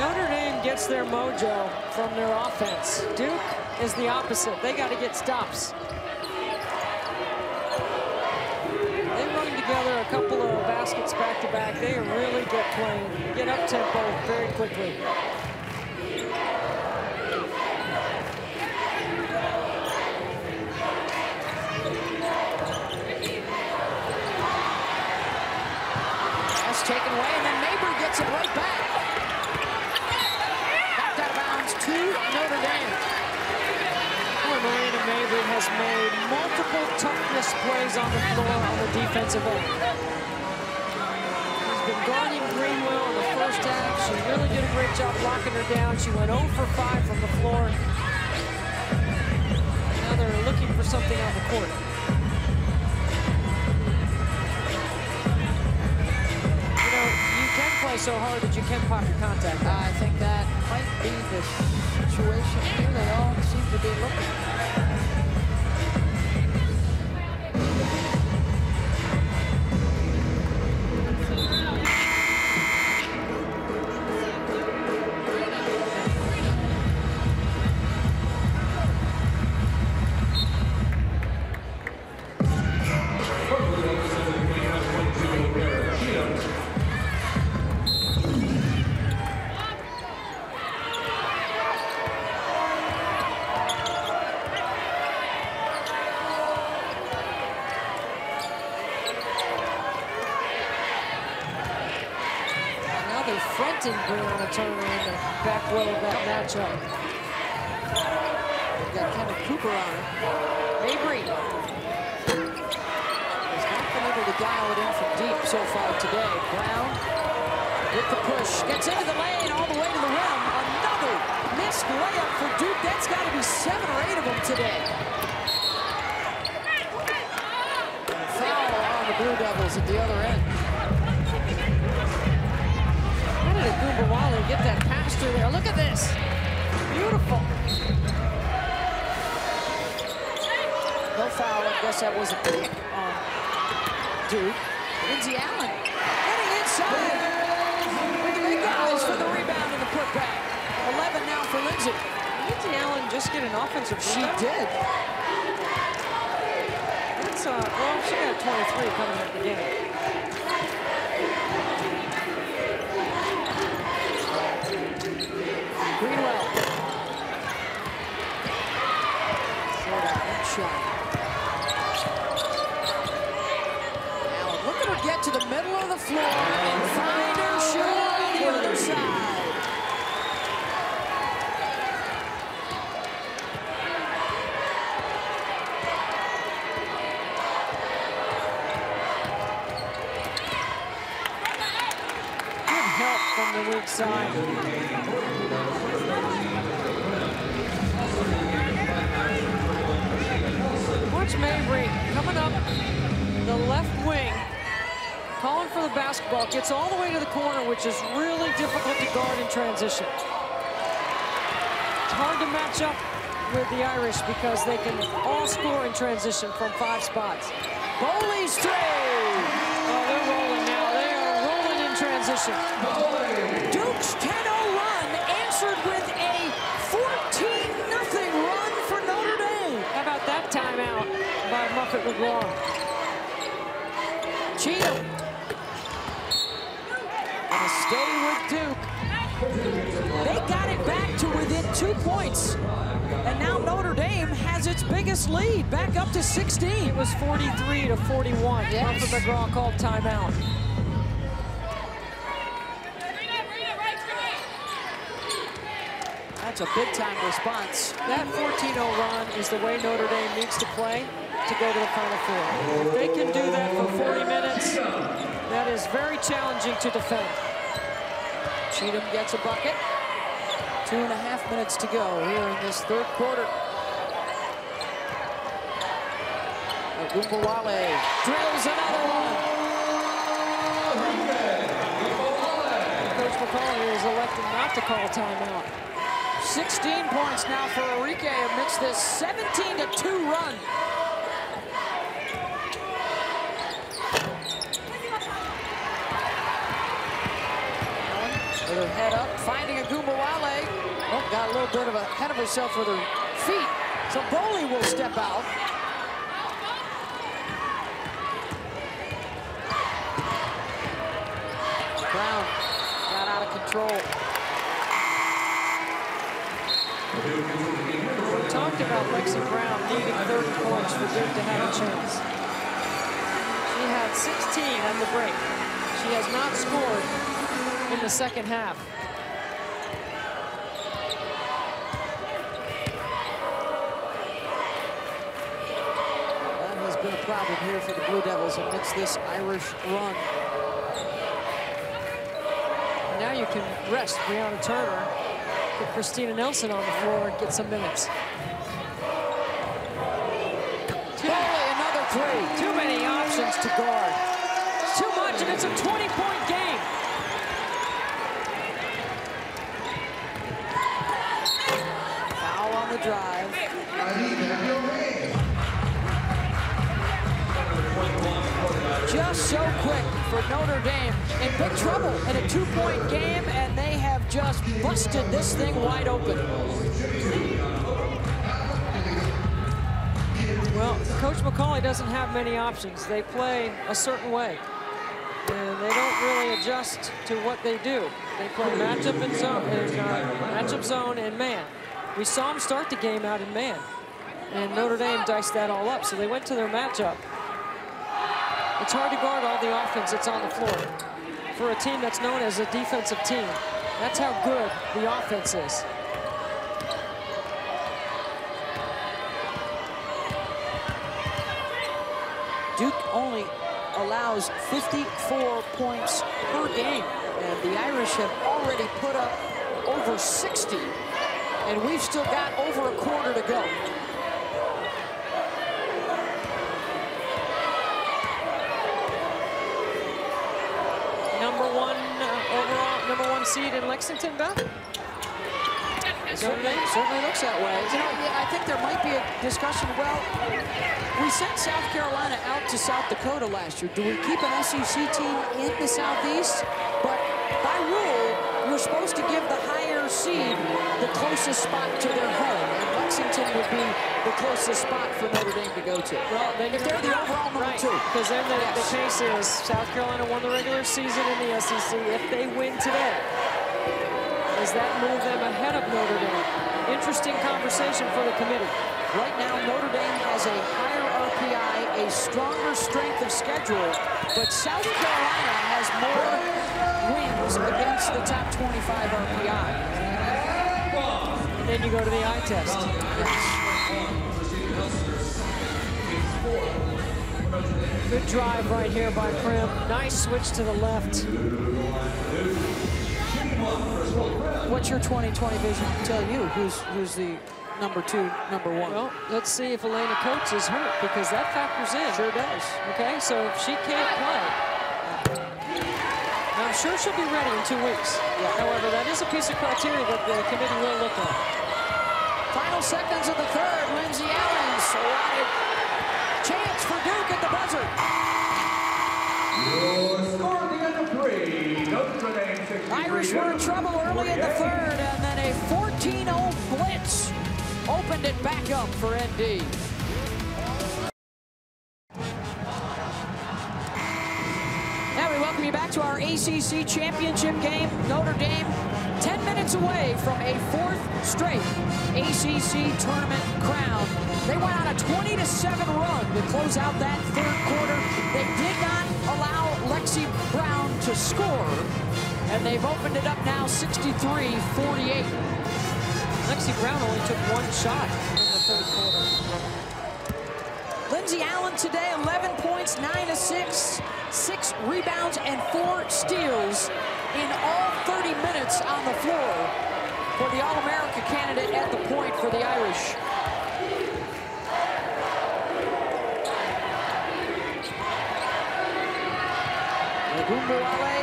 Notre Dame gets their mojo from their offense. Duke is the opposite. They got to get stops. They run together a couple of baskets back-to-back. They really get playing, get up-tempo very quickly. That's taken away, and then Mabry gets it right back. Back out of bounds to Notre Dame. Marina Mabry has made multiple toughness plays on the floor on the defensive end. She's been guarding Greenwell in the first half. She really did a great job locking her down. She went 0 for 5 from the floor. Now they're looking for something on the court. You know, you can play so hard that you can pop your contact. I think that might be the situation here they all seem to be looking at. Green on a turner in the back row of that matchup. They've got Kenneth Cooper on her. Mabry has not been able to dial it in from deep so far today. Brown with the push, gets into the lane all the way to the rim. Another missed layup for Duke. That's got to be 7 or 8 of them today. And a foul on the Blue Devils at the other end. Agumbawale get that pass through there. Look at this. Beautiful. No foul. I guess that wasn't on Duke. Lindsey Allen getting inside with the big guys for the rebound and the putback. 11 now for Lindsey. Lindsey Allen just get an offensive rebound? She did. That's, well, she got 23 coming at the game. Greenwell. Shot. Allen, look at her get to the middle of the floor and find her shot on the other side. Good help from the weak side. Watch Mabry coming up the left wing, calling for the basketball, gets all the way to the corner, which is really difficult to guard in transition. It's hard to match up with the Irish because they can all score in transition from 5 spots. Boley's 3. Oh, they're rolling now. They are rolling in transition. Duke's 10-0 run answered with a 14-0 run for Notre Dame. How about that timeout by Muffet McGraw? Cheatham gonna stay with Duke. They got it back to within 2 points. And now Notre Dame has its biggest lead, back up to 16. It was 43-41. Yes. Muffet McGraw called timeout. That's a big-time response. That 14-0 run is the way Notre Dame needs to play to go to the Final Four. If they can do that for 40 minutes, that is very challenging to defend. Cheatham gets a bucket. 2.5 minutes to go here in this third quarter. Agumbawale drills another one. Coach McCauley is electing not to call timeout. 16 points now for Enrique amidst this 17-2 run. With her head up, finding Agumbawale. little bit of ahead of herself with her feet. So Boley will step out. Brown got out of control. We talked about Lexi Brown needing 30 points for Duke to have a chance. She had 16 on the break. She has not scored in the second half. That has been a problem here for the Blue Devils amidst this Irish run. And now you can rest Brianna Turner, put Christina Nelson on the floor and get some minutes. Boley, another three. Too many options to guard. Too much, and it's a 20-point game. Foul on the drive. Just so quick for Notre Dame. In big trouble in a 2-point game, and they have just busted this thing wide open. Well, Coach McCauley doesn't have many options. They play a certain way, and they don't really adjust to what they do. They play matchup and zone, matchup zone and man. We saw them start the game out in man, and Notre Dame diced that all up. So they went to their matchup. It's hard to guard all the offense that's on the floor for a team that's known as a defensive team. That's how good the offense is. Duke only allows 54 points per game, and the Irish have already put up over 60, and we've still got over a quarter to go. Number one seed in Lexington, Beth? Certainly looks that way. You know, I think there might be a discussion. Well, we sent South Carolina out to South Dakota last year. Do we keep an SEC team in the Southeast? But by rule, you're supposed to give the higher seed the closest spot to their home. And Lexington would be the closest spot for Notre Dame to go to. Well, then if they're the overall number two. Because then the case is South Carolina won the regular season in the SEC. If they win today, does that move them ahead of Notre Dame? Interesting conversation for the committee. Right now, Notre Dame has a higher RPI, a stronger strength of schedule, but South Carolina has more wins against the top 25 RPI. And then you go to the eye test. Good drive right here by Prim. Nice switch to the left. What's your 2020 vision tell you? Who's the number two, number one? Well, let's see if Elena Coates is hurt, because that factors in. Sure does. Okay, so if she can't play, I'm sure she'll be ready in 2 weeks. Yeah. However, that is a piece of criteria that the committee will look at. Final seconds of the third. Lindsay Allen swatted. Chance for Duke at the buzzer. Your score at the end of three, Notre Dame 63. Irish were in trouble early in the third, and then a 14-0 blitz opened it back up for ND. Now we welcome you back to our ACC championship game. Notre Dame 10 minutes away from a fourth straight ACC tournament crown. They went on a 20-7 run to close out that third quarter. They did not allow Lexi Brown to score, and they've opened it up now 63-48. Lexi Brown only took one shot in the third quarter. Lindsay Allen today, 11 points, 9 assists, 6 rebounds, and 4 steals in all 30 minutes on the floor for the All-America candidate at the point for the Irish. Gumbuale,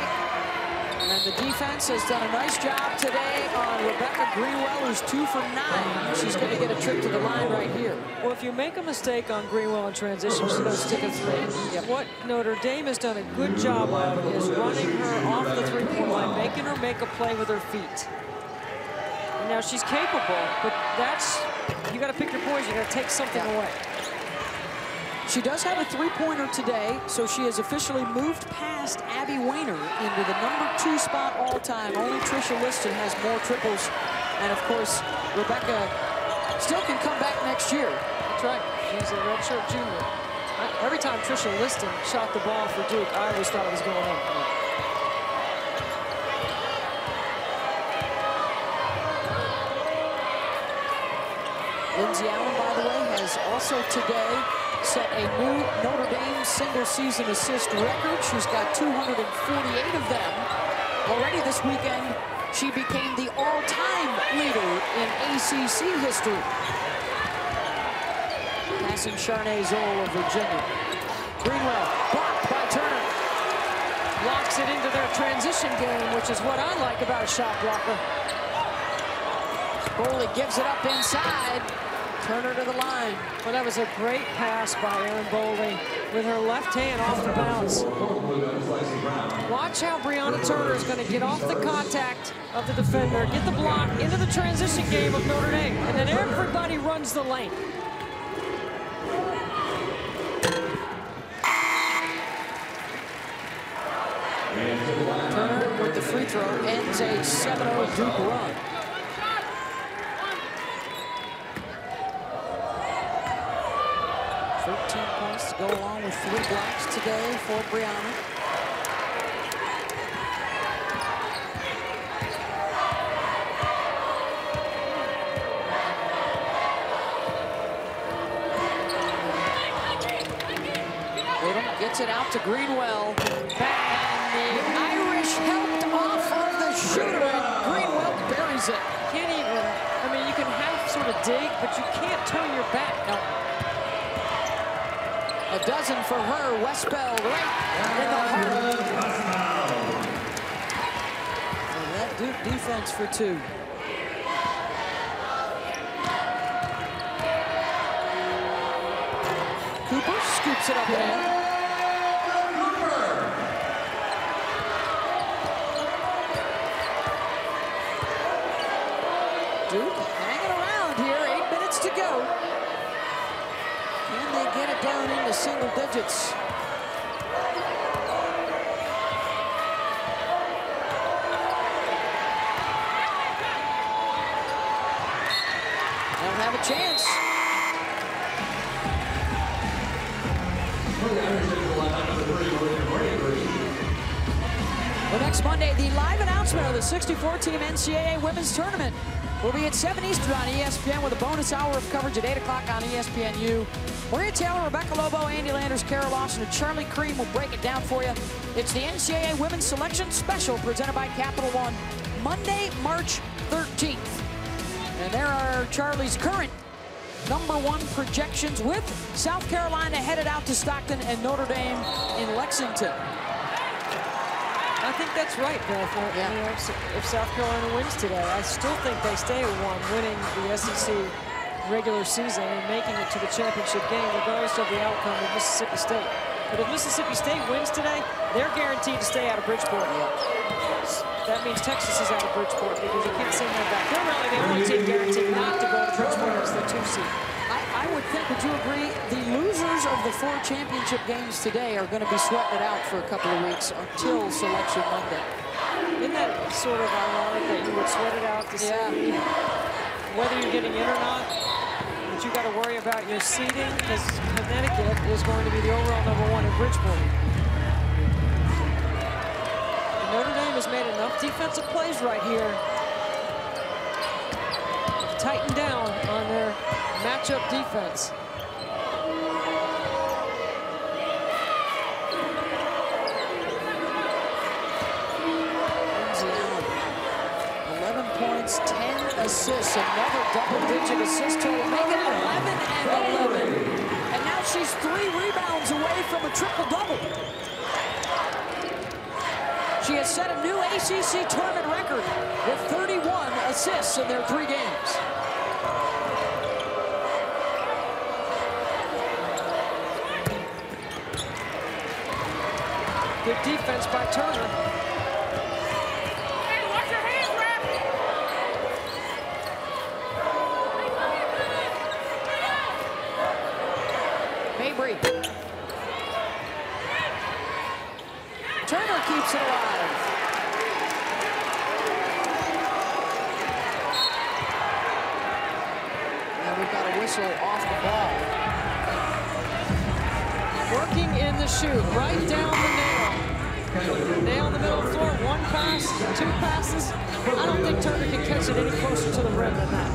and the defense has done a nice job today on Rebecca Greenwell, who's 2 for 9. She's going to get a trip to the line right here. Well, if you make a mistake on Greenwell in transition, she's going to stick a three. Yep. What Notre Dame has done a good job of is running her off the three-point line, making her make a play with her feet. Now she's capable, but you got to pick your poison. You got to take something away. She does have a three-pointer today, so she has officially moved past Abby Weiner into the #2 spot all-time. Only Trisha Liston has more triples, and of course, Rebecca still can come back next year. That's right. She's a redshirt junior. Every time Trisha Liston shot the ball for Duke, I always thought it was going in. Lindsay Allen, by the way, has also today set a new Notre Dame single-season assist record. She's got 248 of them. Already this weekend, she became the all-time leader in ACC history, passing Sharnae Zoll of Virginia. Greenwell, blocked by Turner. Locks it into their transition game, which is what I like about a shot blocker. Boley gives it up inside. Turner to the line. Well, that was a great pass by Erin Boley with her left hand off the bounce. Watch how Brianna Turner is going to get off the contact of the defender, get the block into the transition game of Notre Dame, and then everybody runs the lane. Turner with the free throw ends a 7-0 Duke run. To go along with 3 blocks today for Brianna. Whittam gets it out to Greenwell. And the Irish helped off of the shooter, and Greenwell buries it. Can't even, I mean, you can half sort of dig, but you can't turn your back. No. A dozen for her, Westbell right in the heart. And that Duke defense for 2. Cooper scoops it up and in. Duke hanging around here, 8 minutes to go. Can they get it down into single digits? They'll have a chance. Well, next Monday, the live announcement of the 64-team NCAA Women's Tournament will be at 7 Eastern on ESPN with a bonus hour of coverage at 8 o'clock on ESPNU. Maria Taylor, Rebecca Lobo, Andy Landers, Kara Lawson, and Charlie Cream will break it down for you. It's the NCAA Women's Selection Special presented by Capital One, Monday, March 13th. And there are Charlie's current #1 projections with South Carolina headed out to Stockton and Notre Dame in Lexington. I think that's right, Beth. Yeah. You know, if South Carolina wins today, I still think they stay at 1, winning the SEC regular season and making it to the championship game, regardless of the outcome of Mississippi State. But if Mississippi State wins today, they're guaranteed to stay out of Bridgeport. That means Texas is out of Bridgeport because you can't send them back. They're really the only team guaranteed not to go to Bridgeport as the 2 seed. I would think, would you agree, the losers of the 4 championship games today are going to be sweating it out for a couple of weeks until Selection Monday. Isn't that sort of ironic that you would sweat it out to see whether you're getting in or not? But you got to worry about your seeding because Connecticut is going to be the overall #1 in Bridgeport. Notre Dame has made enough defensive plays right here. Tighten down on their matchup defense. Lindsay Allen, 11 points, 10 assists, another double-digit assist total, make it 11 and 11. And now she's 3 rebounds away from a triple-double. She has set a new ACC tournament record with 31 assists in their 3 games. Good defense by Turner. Turner keeps it alive. And we've got a whistle off the ball. Working in the shoot, right down the nail. Nail in the middle of the floor, one pass, two passes. I don't think Turner can catch it any closer to the rim than that.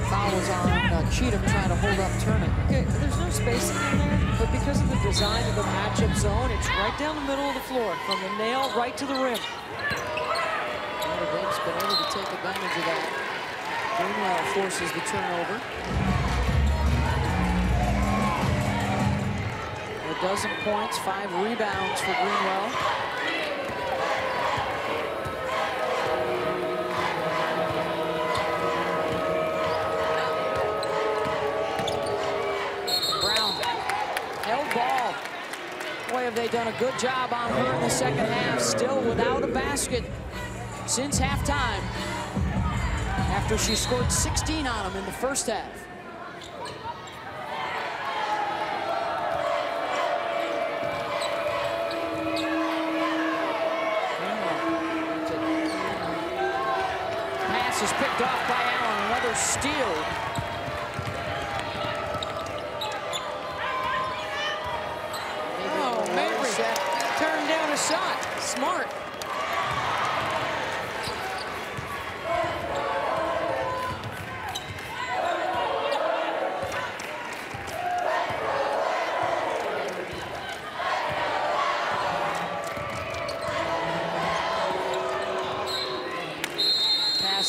Fouls on Cheatham trying to hold up Turner. Okay, there's no spacing in there, but because of the design of the matchup zone, it's right down the middle of the floor, from the nail right to the rim. Notre Dame's been able to take advantage of that. Greenwell forces the turnover. A dozen points, 5 rebounds for Greenwell. Brown, held ball. Boy, have they done a good job on her in the second half. Still without a basket since halftime, after she scored 16 on them in the first half. Pass is picked off by Allen, another steal. Oh, Mabry turned down a shot. Smart.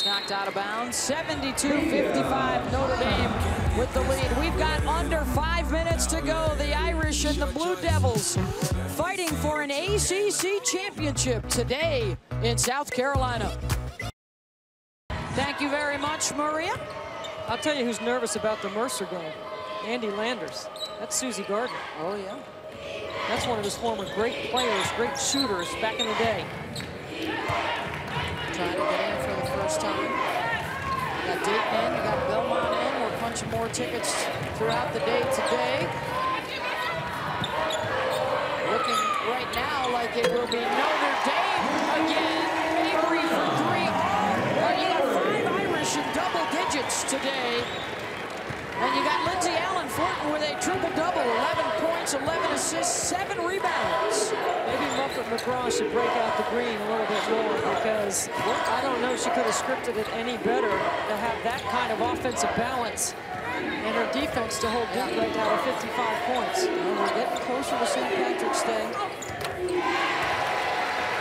Knocked out of bounds. 72-55, Notre Dame with the lead. We've got under 5 minutes to go. The Irish and the Blue Devils fighting for an ACC championship today in South Carolina. Thank you very much, Maria. I'll tell you who's nervous about the Mercer game. Andy Landers. That's Susie Gardner. Oh, yeah. That's one of his former great players, great shooters back in the day. Trying to get in for the first time. You got Dayton in, you got Belmont in. We're punching more tickets throughout the day today. Looking right now like it will be Notre Dame again. Mabry for 3. You got 5 Irish in double digits today. And you got Lindsay Allen Fortin with a triple-double, 11 points, 11 assists, 7 rebounds. Maybe Muffet McGraw should break out the green a little bit more, because I don't know if she could have scripted it any better to have that kind of offensive balance and her defense to hold Duke right now at 55 points. Well, we're getting closer to St. Patrick's Day.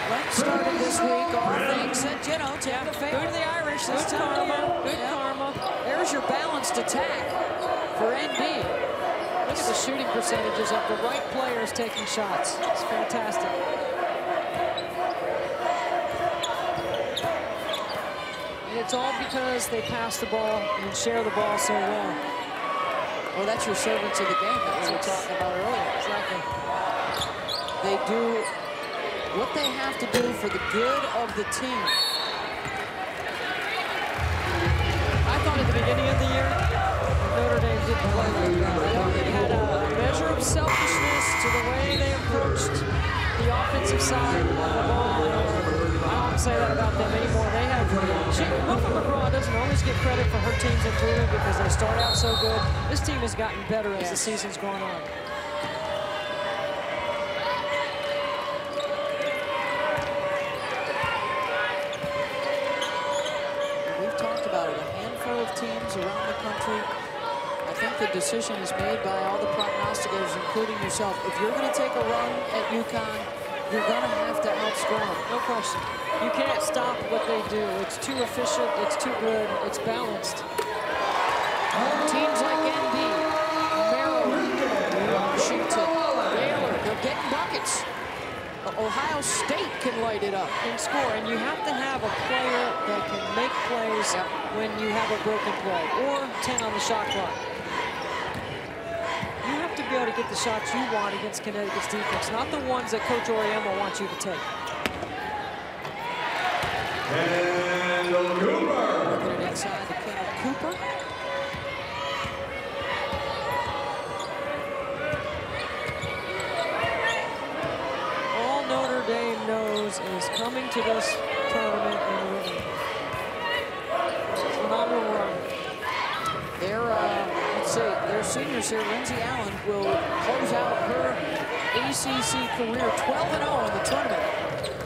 Lent started this week, all things that, you know, take the favor of the Irish this time. Good karma. There's your balanced attack for ND. Look at the shooting percentages of the right players taking shots. It's fantastic. And it's all because they pass the ball and share the ball so well. Well, that's your servants of the game that we were talking about earlier. Exactly. They do what they have to do for the good of the team. I thought at the beginning of the year, Notre Dame didn't play like that. They had a measure of selfishness to the way they approached the offensive side of the ball. I don't say that about them anymore. They have, Muffet McGraw doesn't always get credit for her team's improvement because they start out so good. This team has gotten better as the season's gone on. Teams around the country. I think the decision is made by all the prognosticators, including yourself. If you're going to take a run at UConn, you're going to have to outscore them. No question. You can't stop what they do. It's too efficient, it's too good, it's balanced. Teams like ND, Maryland, Washington, Baylor, they're getting buckets. Ohio State can light it up and score, and you have to have a player that can make plays when you have a broken play, or 10 on the shot clock. You have to be able to get the shots you want against Connecticut's defense, not the ones that Coach Auriemma wants you to take. Kendall Cooper. Looking at inside to Kendall Cooper. Rose is coming to this tournament and winning. Phenomenal run. Let's see, their seniors here, Lindsay Allen, will close out her ACC career 12-0 in the tournament.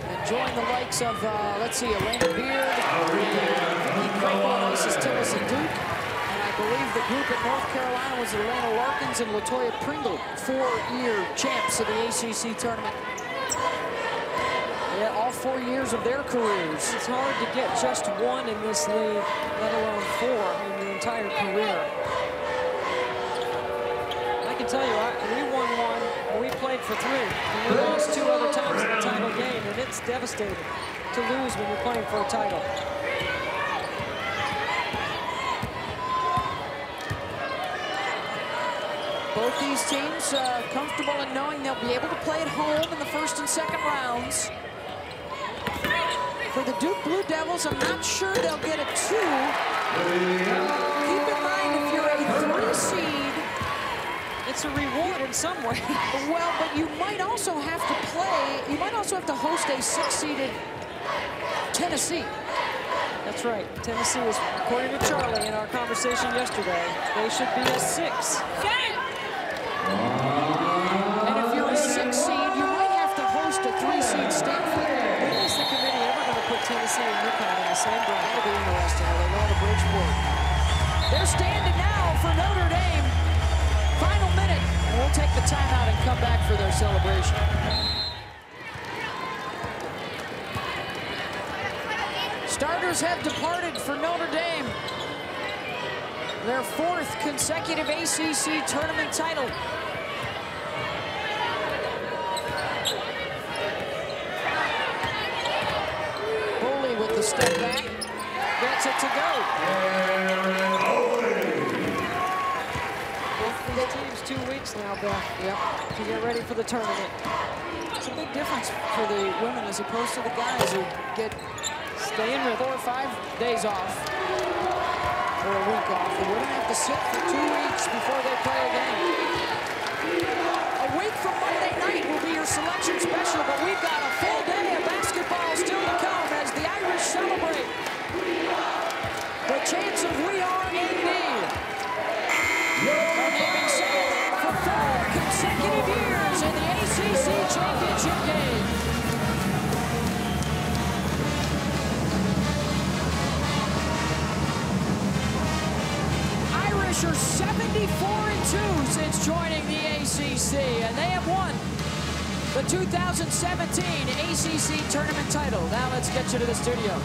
And join the likes of, let's see, Elena Beard, Vicky Crapo, Isis Tillis, and Duke. And I believe the group at North Carolina was Elena Larkins and Latoya Pringle, 4-year champs of the ACC tournament. Yeah, all 4 years of their careers. It's hard to get just one in this league, let alone 4 in your entire career. I can tell you, we won one, and we played for 3. And we lost 2 other times in the title game, and it's devastating to lose when you're playing for a title. Both these teams comfortable in knowing they'll be able to play at home in the first and second rounds. For the Duke Blue Devils, I'm not sure they'll get a 2. Keep in mind, if you're a 3 seed, it's a reward in some way. Well, but you might also have to play, you might also have to host a 6-seeded Tennessee. That's right. Tennessee is, according to Charlie in our conversation yesterday, they should be a 6. And if you're a 6 seed, you might have to host a 3-seed Stanford. When is the committee ever going to put Tennessee and UConn in the same bracket? It'll be interesting. They go to Bridgeport. They're standing now for Notre Dame. Final minute. And we'll take the timeout and come back for their celebration. Starters have departed for Notre Dame. Their 4th consecutive ACC tournament title. Boley with the step back. Gets it to go. Both these teams 2 weeks now, Beth. Yep. To get ready for the tournament. It's a big difference for the women as opposed to the guys who get staying with 4 or 5 days off. Or a week off. The women have to sit for 2 weeks before they play a game. A week from Monday night will be your selection special, but we've got a full day of basketball still to come as the Irish celebrate the chance of We Are ND. Having sailed for 4 consecutive years in the ACC championship game. Are 74-2 since joining the ACC, and they have won the 2017 ACC tournament title. Now let's get you to the studio.